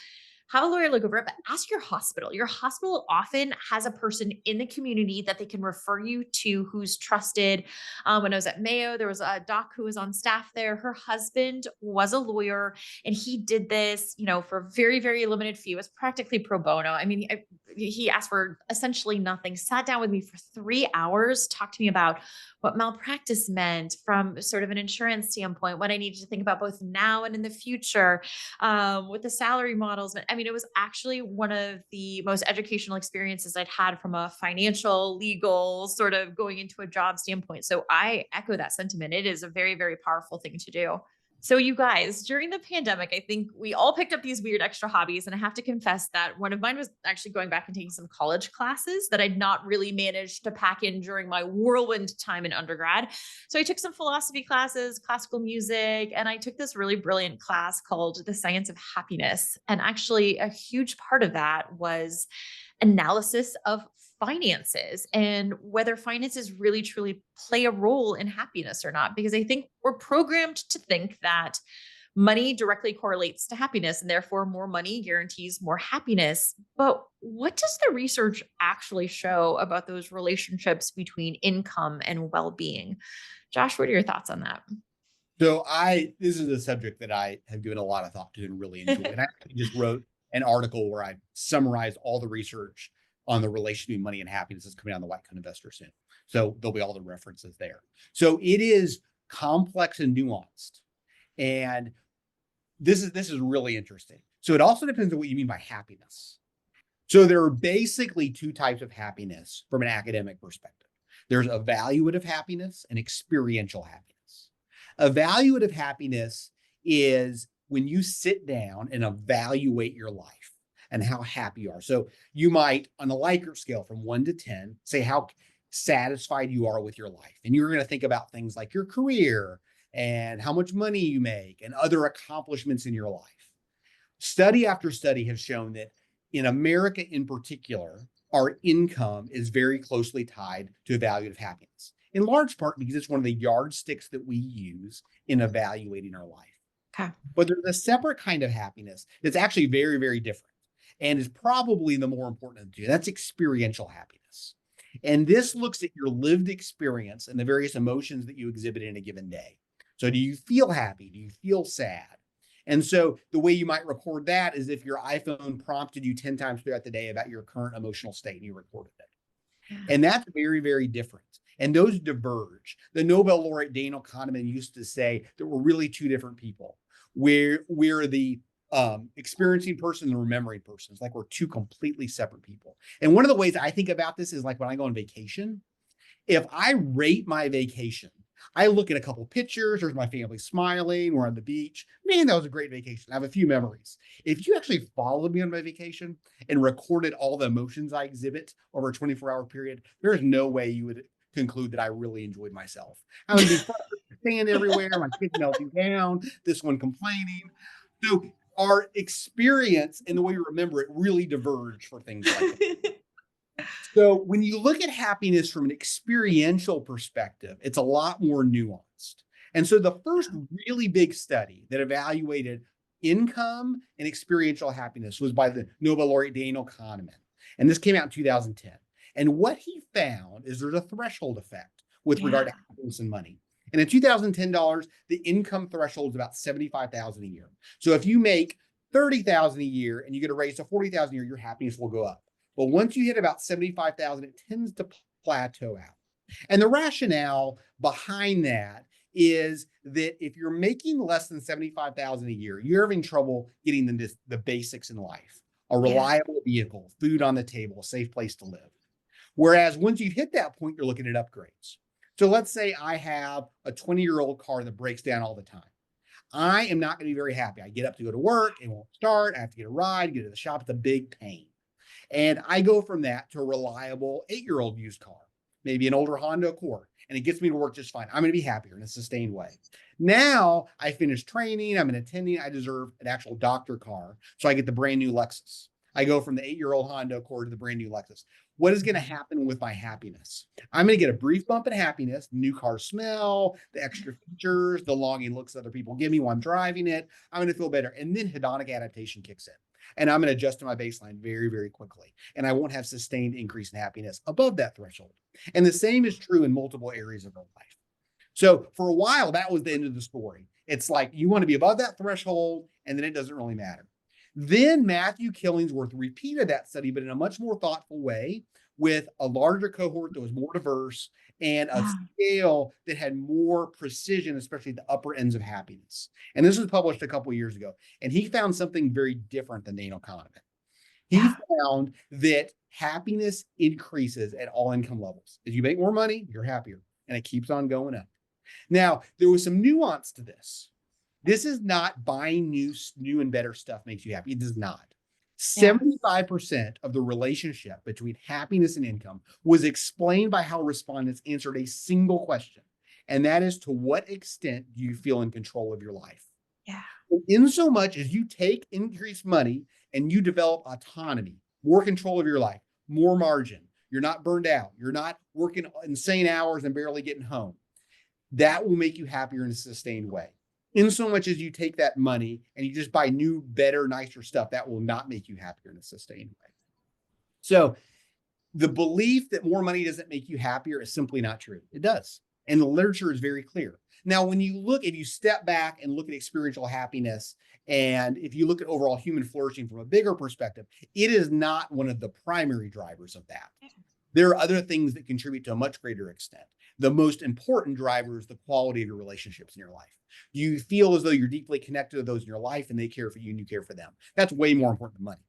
have a lawyer look over it, but ask your hospital. Your hospital often has a person in the community that they can refer you to who's trusted. When I was at Mayo, there was a doc who was on staff there. Her husband was a lawyer, and he did this, for a very, very limited fee. It was practically pro bono. I mean, he asked for essentially nothing, sat down with me for 3 hours, talked to me about what malpractice meant from sort of an insurance standpoint, what I needed to think about both now and in the future, with the salary models. I mean, it was actually one of the most educational experiences I'd had from a financial, legal sort of going into a job standpoint. So I echo that sentiment. It is a very, very powerful thing to do. So you guys, during the pandemic, I think we all picked up these weird extra hobbies. And I have to confess that one of mine was actually going back and taking some college classes that I'd not really managed to pack in during my whirlwind time in undergrad. So I took some philosophy classes, classical music, and I took this really brilliant class called The Science of Happiness. And actually a huge part of that was analysis of finances and whether finances really truly play a role in happiness or not. Because I think we're programmed to think that money directly correlates to happiness, and therefore more money guarantees more happiness. But what does the research actually show about those relationships between income and well-being? Josh, what are your thoughts on that? So this is a subject that I have given a lot of thought to and really enjoy. And I actually just wrote an article where I summarized all the research on the relation between money and happiness that's coming out on the White Coat Investor soon. So there'll be all the references there. So it is complex and nuanced. And this is really interesting. So it also depends on what you mean by happiness. So there are basically two types of happiness from an academic perspective. There's evaluative happiness and experiential happiness. Evaluative happiness is when you sit down and evaluate your life and how happy you are. So you might, on a Likert scale from 1 to 10, say how satisfied you are with your life. And you're going to think about things like your career and how much money you make and other accomplishments in your life. Study after study has shown that in America in particular, our income is very closely tied to evaluative happiness, in large part because it's one of the yardsticks that we use in evaluating our life. Okay. But there's a separate kind of happiness that's actually very, very different and is probably the more important of the two. That's experiential happiness. And this looks at your lived experience and the various emotions that you exhibit in a given day. So do you feel happy? Do you feel sad? And so the way you might record that is if your iPhone prompted you 10 times throughout the day about your current emotional state and you recorded it. And that's very, very different. And those diverge. The Nobel laureate Daniel Kahneman used to say that we're really two different people. We're the experiencing person and the remembering person. It's like we're two completely separate people. And one of the ways I think about this is like when I go on vacation, if I rate my vacation, I look at a couple of pictures, there's my family smiling, we're on the beach. Man, that was a great vacation. I have a few memories. If you actually followed me on my vacation and recorded all the emotions I exhibit over a 24-hour period, there's no way you would conclude that I really enjoyed myself. I would be sand everywhere, my kids melting down, this one complaining. So our experience and the way we remember it really diverge for things like that. So when you look at happiness from an experiential perspective, it's a lot more nuanced. And so the first really big study that evaluated income and experiential happiness was by the Nobel laureate Daniel Kahneman. And this came out in 2010. And what he found is there's a threshold effect with regard to happiness and money. And in 2010 dollars, the income threshold is about $75,000 a year. So if you make $30,000 a year and you get a raise to $40,000 a year, your happiness will go up. But once you hit about 75,000, it tends to plateau out. And the rationale behind that is that if you're making less than 75,000 a year, you're having trouble getting the basics in life, a reliable vehicle, food on the table, a safe place to live. Whereas once you've hit that point, you're looking at upgrades. So let's say I have a 20-year-old car that breaks down all the time. I am not going to be very happy. I get up to go to work, it won't start. I have to get a ride, get to the shop. It's a big pain. And I go from that to a reliable 8-year-old used car, maybe an older Honda Accord, and it gets me to work just fine. I'm going to be happier in a sustained way. Now I finished training, I'm an attending, I deserve an actual doctor car. So I get the brand new Lexus. I go from the 8-year-old Honda Accord to the brand new Lexus. What is going to happen with my happiness? I'm going to get a brief bump in happiness, new car smell, the extra features, the longing looks other people give me while I'm driving it. I'm going to feel better. And then hedonic adaptation kicks in. And I'm going to adjust to my baseline very, very quickly. And I won't have sustained increase in happiness above that threshold. And the same is true in multiple areas of our life. So for a while, that was the end of the story. It's like you want to be above that threshold, and then it doesn't really matter. Then Matthew Killingsworth repeated that study, but in a much more thoughtful way with a larger cohort that was more diverse and a scale that had more precision, especially at the upper ends of happiness. And this was published a couple of years ago. And he found something very different than Daniel Kahneman. He found that happiness increases at all income levels. As you make more money, you're happier, and it keeps on going up. Now, there was some nuance to this. This is not buying new and better stuff makes you happy. It does not. 75% of the relationship between happiness and income was explained by how respondents answered a single question. And that is, to what extent do you feel in control of your life? Yeah. In so much as you take increased money and you develop autonomy, more control of your life, more margin, you're not burned out, you're not working insane hours and barely getting home, that will make you happier in a sustained way. In so much as you take that money and you just buy new, better, nicer stuff, that will not make you happier in a sustained way. So the belief that more money doesn't make you happier is simply not true. It does. And the literature is very clear. Now, when you look, if you step back and look at experiential happiness, and if you look at overall human flourishing from a bigger perspective, it is not one of the primary drivers of that. There are other things that contribute to a much greater extent. The most important driver is the quality of your relationships in your life. You feel as though you're deeply connected to those in your life and they care for you and you care for them. That's way more important than money.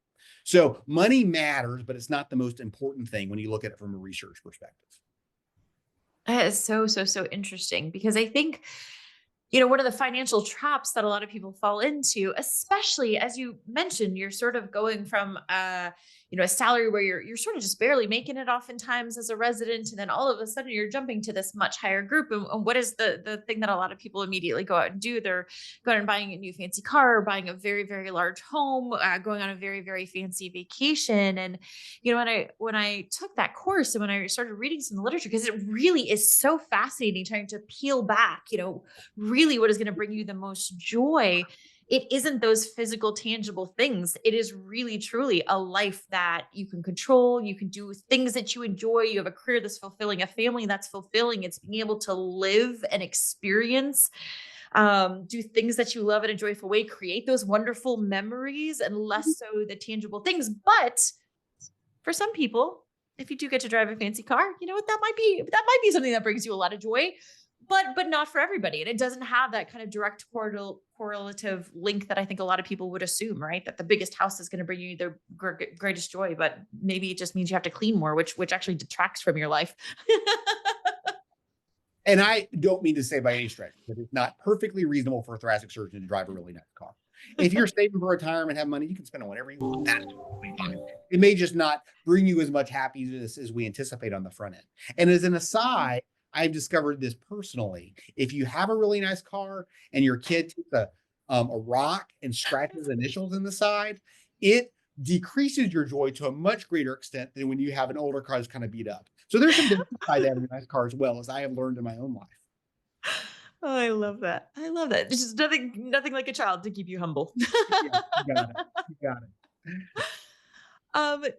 So money matters, but it's not the most important thing when you look at it from a research perspective. That is so interesting because I think, one of the financial traps that a lot of people fall into, especially as you mentioned, you're sort of going from a salary where you're sort of just barely making it oftentimes as a resident, and then all of a sudden you're jumping to this much higher group. And what is the thing that a lot of people immediately go out and do? They're going out and buying a new fancy car, or buying a very, very large home, going on a very, very fancy vacation. And when I took that course and when I started reading some literature, because it really is so fascinating trying to peel back, really what is going to bring you the most joy. It isn't those physical, tangible things. It is really, truly a life that you can control. You can do things that you enjoy. You have a career that's fulfilling, a family that's fulfilling. It's being able to live and experience, do things that you love in a joyful way, create those wonderful memories, and less so the tangible things. But for some people, if you do get to drive a fancy car, that might be something that brings you a lot of joy. But not for everybody. And it doesn't have that kind of direct correlative link that I think a lot of people would assume, right? That the biggest house is going to bring you the greatest joy, but maybe it just means you have to clean more, which actually detracts from your life. And I don't mean to say by any stretch that it's not perfectly reasonable for a thoracic surgeon to drive a really nice car. If you're saving for retirement, have money, you can spend on whatever you want. That's totally fine. It may just not bring you as much happiness as we anticipate on the front end. And as an aside, I've discovered this personally. If you have a really nice car and your kid takes a rock and scratches initials in the side, it decreases your joy to a much greater extent than when you have an older car that's kind of beat up. So there's some benefits by having a nice car as well, as I have learned in my own life. Oh, I love that. I love that. It's just nothing like a child to keep you humble. Yeah, you got it. You got it.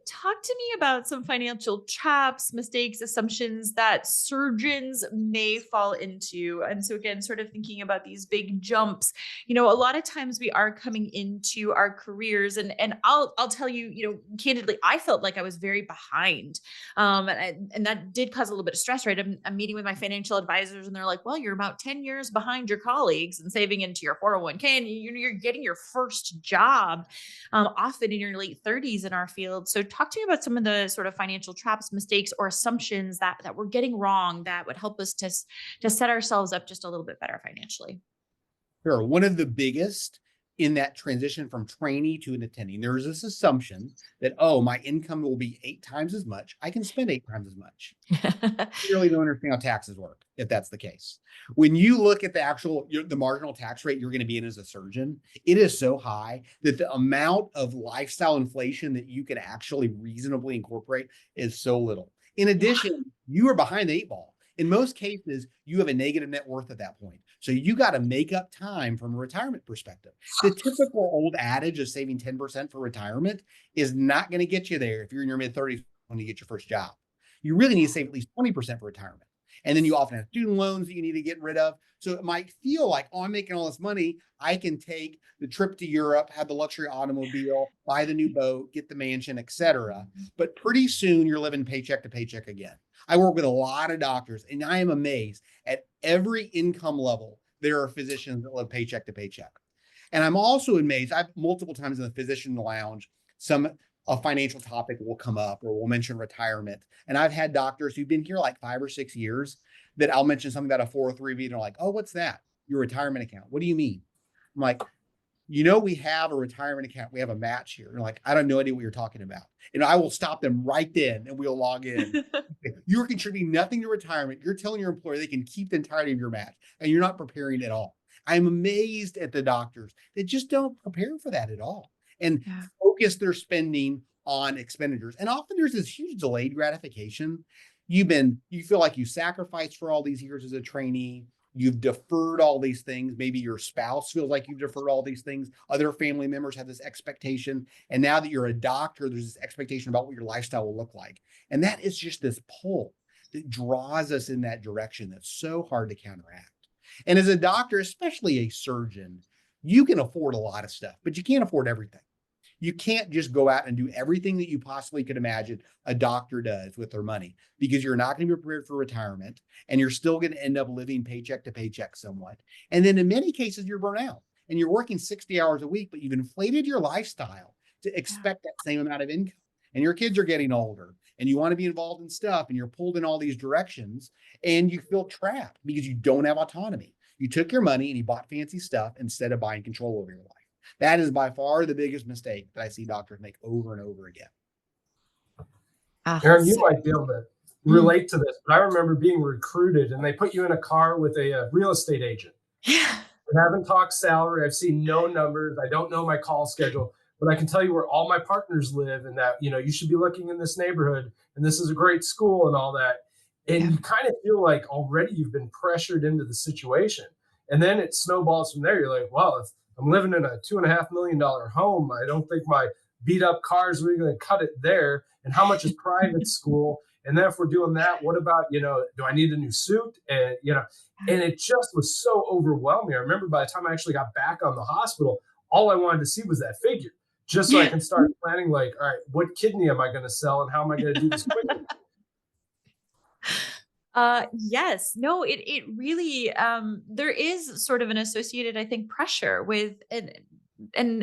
Talk to me about some financial traps, mistakes, assumptions that surgeons may fall into. And so again, sort of thinking about these big jumps, a lot of times we are coming into our careers and I'll tell you, candidly, I felt like I was very behind. And that did cause a little bit of stress, right? I'm meeting with my financial advisors and they're like, well, you're about 10 years behind your colleagues and saving into your 401k and you're getting your first job, often in your late 30s in our field. So talk to me about some of the sort of financial traps, mistakes, or assumptions that we're getting wrong that would help us to set ourselves up just a little bit better financially. Sure. One of the biggest in that transition from trainee to an attending, there is this assumption that, my income will be 8 times as much. I can spend 8 times as much. You really don't understand how taxes work if that's the case. When you look at the marginal tax rate you're going to be in as a surgeon, it is so high that the amount of lifestyle inflation that you can actually reasonably incorporate is so little. In addition, you are behind the 8 ball. In most cases, you have a negative net worth at that point. So you got to make up time from a retirement perspective. The typical old adage of saving 10% for retirement is not going to get you there if you're in your mid-30s when you get your first job. You really need to save at least 20% for retirement. And then you often have student loans that you need to get rid of. So it might feel like, I'm making all this money. I can take the trip to Europe, have the luxury automobile, buy the new boat, get the mansion, etc. But pretty soon you're living paycheck to paycheck again. I work with a lot of doctors and I am amazed at every income level. There are physicians that live paycheck to paycheck. And I'm also amazed. I've multiple times in the physician lounge, a financial topic will come up or we'll mention retirement. And I've had doctors who've been here like 5 or 6 years that I'll mention something about a 403b and they're like, oh, what's that? Your retirement account. What do you mean? I'm like, we have a retirement account. We have a match here. And they're like, I don't know what you're talking about. And I will stop them right then and we'll log in. You're contributing nothing to retirement. You're telling your employer they can keep the entirety of your match and you're not preparing at all. I'm amazed at the doctors that just don't prepare for that at all and focus their spending on expenditures. And often there's this huge delayed gratification. You feel like you sacrificed for all these years as a trainee. You've deferred all these things. Maybe your spouse feels like you've deferred all these things. Other family members have this expectation. And now that you're a doctor, there's this expectation about what your lifestyle will look like. And that is just this pull that draws us in that direction that's so hard to counteract. And as a doctor, especially a surgeon, you can afford a lot of stuff, but you can't afford everything. You can't just go out and do everything that you possibly could imagine a doctor does with their money, because you're not going to be prepared for retirement, and you're still going to end up living paycheck to paycheck somewhat. And then in many cases, you're burnt out and you're working 60 hours a week, but you've inflated your lifestyle to expect that same amount of income. And your kids are getting older and you want to be involved in stuff, and you're pulled in all these directions, and you feel trapped because you don't have autonomy. You took your money and you bought fancy stuff instead of buying control over your life. That is by far the biggest mistake that I see doctors make over and over again. Erin, you might be able to relate to this, but I remember being recruited and they put you in a car with a real estate agent. Yeah. I haven't talked salary. I've seen no numbers. I don't know my call schedule, but I can tell you where all my partners live, and that, you should be looking in this neighborhood, and this is a great school and all that. And you kind of feel like already you've been pressured into the situation. And then it snowballs from there. You're like, well, if I'm living in a $2.5 million home, I don't think my beat up car is really going to cut it there. And how much is private school? And then if we're doing that, what about, do I need a new suit? And, and it just was so overwhelming. I remember by the time I actually got back on the hospital, all I wanted to see was that figure, just so I can start planning, like, all right, what kidney am I going to sell and how am I going to do this quickly? Yes, no, it really, there is sort of an associated, I think, pressure with, and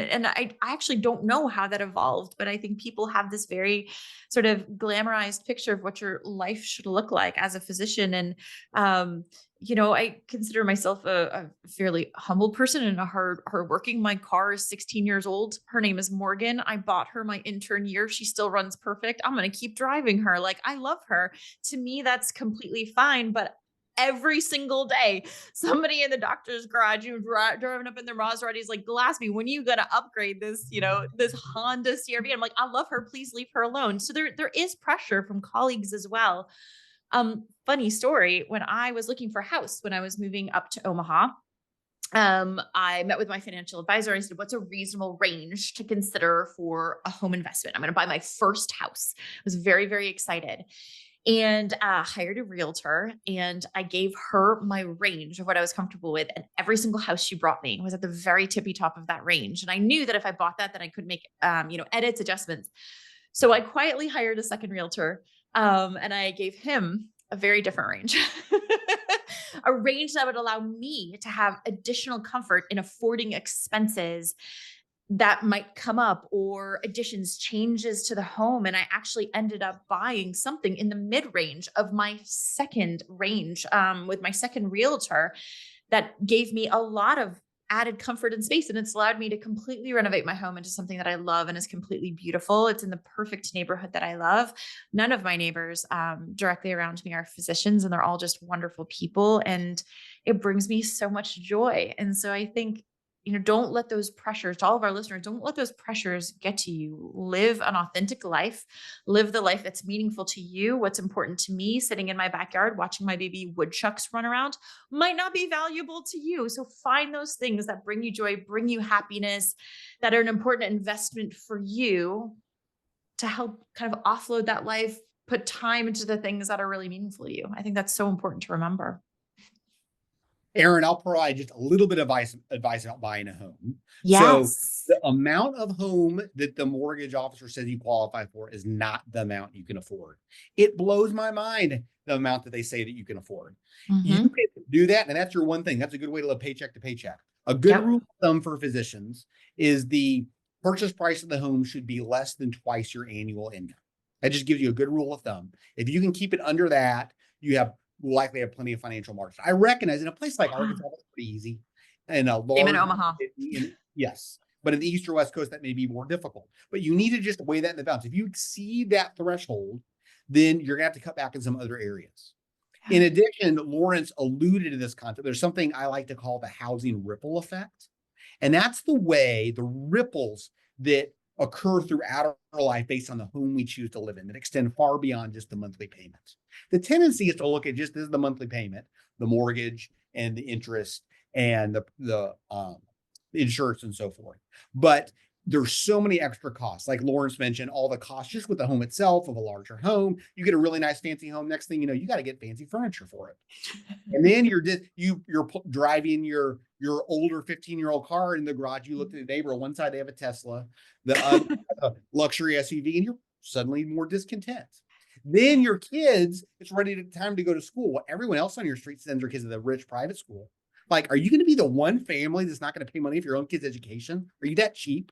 I actually don't know how that evolved, but I think people have this very sort of glamorized picture of what your life should look like as a physician. And, I consider myself a fairly humble person and a hard working. My car is 16 years old. Her name is Morgan. I bought her my intern year. She still runs perfect. I'm going to keep driving her. Like, I love her. To me, that's completely fine. But every single day, somebody in the doctor's garage, driving up in their Maserati is like, Gillaspie, when you got to upgrade this, this Honda CRV? I'm like, I love her. Please leave her alone. So there is pressure from colleagues as well. Funny story. When I was looking for a house, when I was moving up to Omaha, I met with my financial advisor. I said, what's a reasonable range to consider for a home investment? I'm going to buy my first house. I was very, very excited. And hired a realtor, and I gave her my range of what I was comfortable with. And every single house she brought me was at the very tippy top of that range. And I knew that if I bought that, then I could make, edits, adjustments. So I quietly hired a second realtor, and I gave him a very different range, a range that would allow me to have additional comfort in affording expenses that might come up, or additions, changes to the home. And I actually ended up buying something in the mid-range of my second range, with my second realtor, that gave me a lot of added comfort and space. And it's allowed me to completely renovate my home into something that I love and is completely beautiful. It's in the perfect neighborhood that I love. None of my neighbors directly around me are physicians, and they're all just wonderful people. And it brings me so much joy. And so I think, don't let those pressures, to all of our listeners, don't let those pressures get to you. Live an authentic life, live the life that's meaningful to you. What's important to me, sitting in my backyard, watching my baby woodchucks run around, might not be valuable to you. So find those things that bring you joy, bring you happiness, that are an important investment for you, to help kind of offload that life, put time into the things that are really meaningful to you. I think that's so important to remember. Erin, I'll provide just a little bit of advice about buying a home. Yes. So the amount of home that the mortgage officer says you qualify for is not the amount you can afford. It blows my mind, the amount that they say that you can afford. Mm-hmm. You can do that, and that's your one thing. That's a good way to live paycheck to paycheck. A good rule of thumb for physicians is the purchase price of the home should be less than twice your annual income. That just gives you a good rule of thumb. If you can keep it under that, you will likely have plenty of financial margin. I recognize in a place like Arkansas, that's pretty easy. And a large, in Omaha. Yes. But in the East or West Coast, that may be more difficult. But you need to just weigh that in the balance. If you exceed that threshold, then you're going to have to cut back in some other areas. In addition, Lawrence alluded to this concept. There's something I like to call the housing ripple effect. And that's the way, the ripples that occur throughout our life based on the home we choose to live in, that extend far beyond just the monthly payments. The tendency is to look at just this is the monthly payment, the mortgage and the interest and the insurance and so forth. But there's so many extra costs. Like Lawrence mentioned, all the costs just with the home itself of a larger home. You get a really nice fancy home. Next thing you know, you got to get fancy furniture for it. And then you're driving your older 15-year-old car in the garage. You look at the neighbor. On one side they have a Tesla, the other a luxury SUV, and you're suddenly more discontent. Then your kids, it's time to go to school. Well, everyone else on your street sends their kids to the rich private school. Like, are you going to be the one family that's not going to pay money for your own kid's education? Are you that cheap?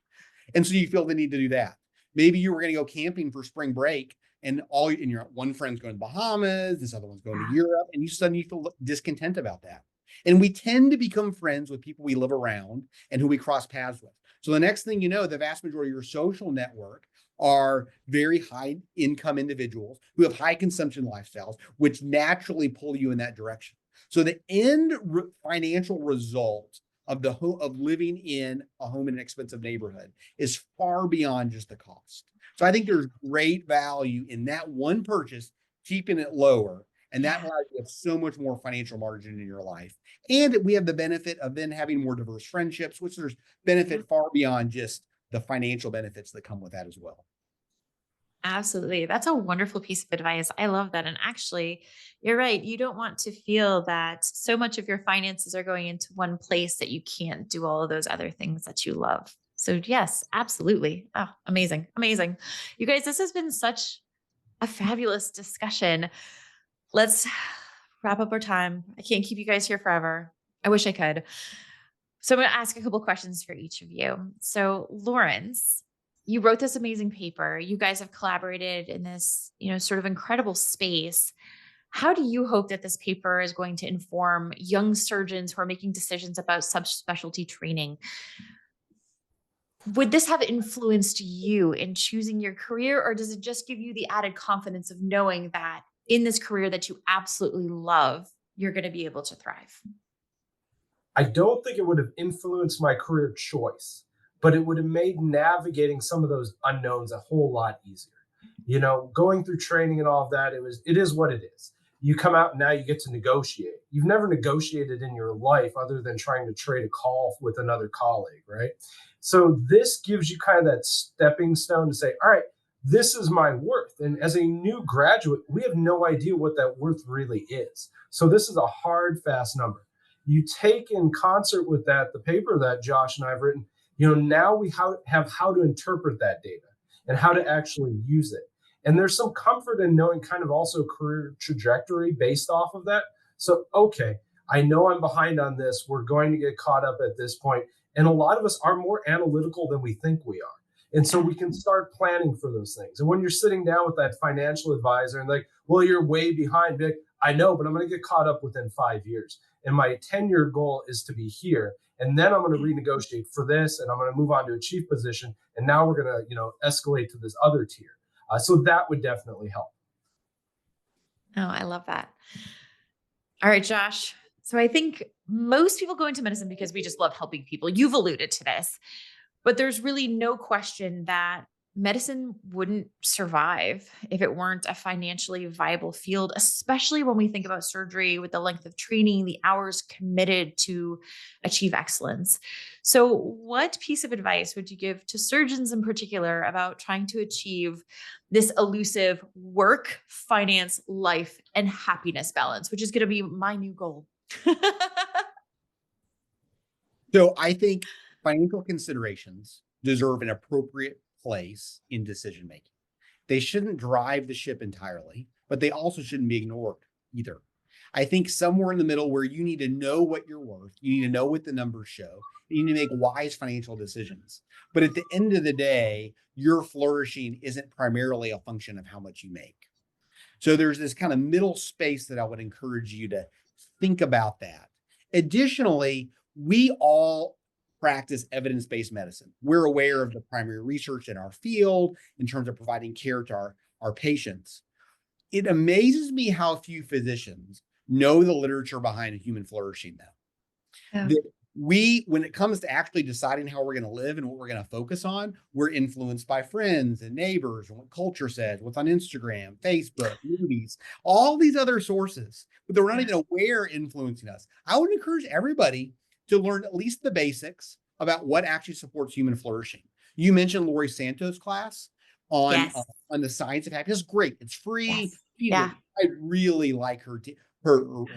And so you feel the need to do that. Maybe you were going to go camping for spring break, and your one friend's going to the Bahamas, this other one's going to Europe, and you suddenly feel discontent about that. And we tend to become friends with people we live around and who we cross paths with. So the next thing you know, the vast majority of your social network are very high income individuals who have high consumption lifestyles, which naturally pull you in that direction. So the financial result of living in a home in an expensive neighborhood is far beyond just the cost. So I think there's great value in that one purchase, keeping it lower, and that allows you to have so much more financial margin in your life. And we have the benefit of then having more diverse friendships, which there's benefit far beyond just the financial benefits that come with that as well. Absolutely. That's a wonderful piece of advice. I love that. And actually, you're right. You don't want to feel that so much of your finances are going into one place that you can't do all of those other things that you love. So yes, absolutely. Oh, amazing. Amazing. You guys, this has been such a fabulous discussion. Let's wrap up our time. I can't keep you guys here forever. I wish I could. So I'm going to ask a couple questions for each of you. So Lawrence, you wrote this amazing paper. You guys have collaborated in this, sort of incredible space. How do you hope that this paper is going to inform young surgeons who are making decisions about subspecialty training? Would this have influenced you in choosing your career, or does it just give you the added confidence of knowing that in this career that you absolutely love, you're going to be able to thrive? I don't think it would have influenced my career choice, but it would have made navigating some of those unknowns a whole lot easier. Going through training and all of that, it is what it is. You come out and now you get to negotiate. You've never negotiated in your life other than trying to trade a call with another colleague, right? So this gives you kind of that stepping stone to say, all right, this is my worth. And as a new graduate, we have no idea what that worth really is. So this is a hard, fast number. You take in concert with that, the paper that Josh and I have written, now we have how to interpret that data and how to actually use it. And there's some comfort in knowing kind of also career trajectory based off of that. So, okay, I know I'm behind on this. We're going to get caught up at this point. And a lot of us are more analytical than we think we are. And so we can start planning for those things. And when you're sitting down with that financial advisor and like, well, you're way behind, be like, I know, but I'm going to get caught up within 5 years. And my 10-year goal is to be here. And then I'm going to renegotiate for this, and I'm going to move on to a chief position. And now we're going to, escalate to this other tier. So that would definitely help. Oh, I love that. All right, Josh. So I think most people go into medicine because we just love helping people. You've alluded to this, but there's really no question that medicine wouldn't survive if it weren't a financially viable field, especially when we think about surgery with the length of training, the hours committed to achieve excellence. So what piece of advice would you give to surgeons in particular about trying to achieve this elusive work, finance, life, and happiness balance, which is going to be my new goal? So I think financial considerations deserve an appropriate place in decision making. They shouldn't drive the ship entirely, but they also shouldn't be ignored either. I think somewhere in the middle where you need to know what you're worth, you need to know what the numbers show, you need to make wise financial decisions. But at the end of the day, your flourishing isn't primarily a function of how much you make. So there's this kind of middle space that I would encourage you to think about that. Additionally, we all practice evidence-based medicine. We're aware of the primary research in our field in terms of providing care to our patients. It amazes me how few physicians know the literature behind human flourishing though. Yeah. When it comes to actually deciding how we're going to live and what we're going to focus on, we're influenced by friends and neighbors and what culture says, what's on Instagram, Facebook, movies, all these other sources, but they're not even aware influencing us. I would encourage everybody to learn at least the basics about what actually supports human flourishing. You mentioned Lori Santos' class on Yes. on the science of happiness. It's great. It's free. Yes. Yeah. I really like her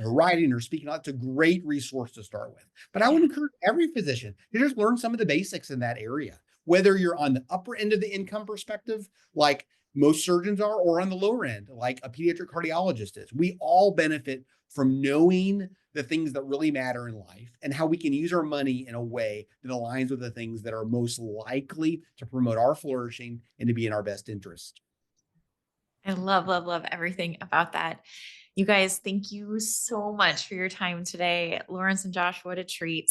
writing or speaking. It's a great resource to start with. But I would encourage every physician to just learn some of the basics in that area, whether you're on the upper end of the income perspective, like most surgeons are, or on the lower end, like a pediatric cardiologist is. We all benefit from knowing the things that really matter in life and how we can use our money in a way that aligns with the things that are most likely to promote our flourishing and to be in our best interest. I love, love, love everything about that. You guys, thank you so much for your time today. Lawrence and Josh, what a treat.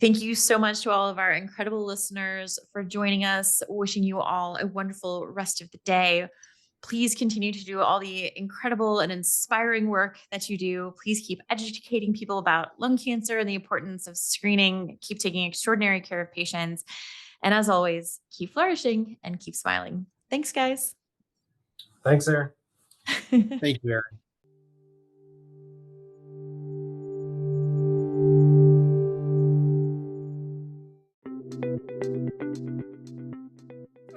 Thank you so much to all of our incredible listeners for joining us. Wishing you all a wonderful rest of the day. Please continue to do all the incredible and inspiring work that you do. Please keep educating people about lung cancer and the importance of screening. Keep taking extraordinary care of patients. And as always, keep flourishing and keep smiling. Thanks, guys. Thanks, Erin. Thank you, Erin.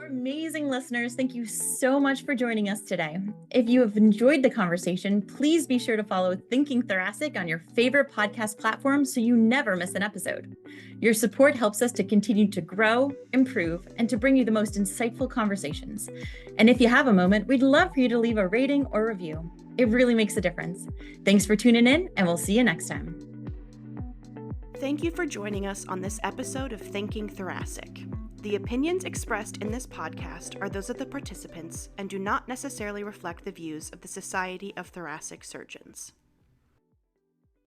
Amazing listeners, thank you so much for joining us today. If you have enjoyed the conversation, please be sure to follow Thinking Thoracic on your favorite podcast platform so you never miss an episode. Your support helps us to continue to grow, improve, and to bring you the most insightful conversations. And if you have a moment, we'd love for you to leave a rating or review. It really makes a difference. Thanks for tuning in, and we'll see you next time. Thank you for joining us on this episode of Thinking Thoracic. The opinions expressed in this podcast are those of the participants and do not necessarily reflect the views of the Society of Thoracic Surgeons.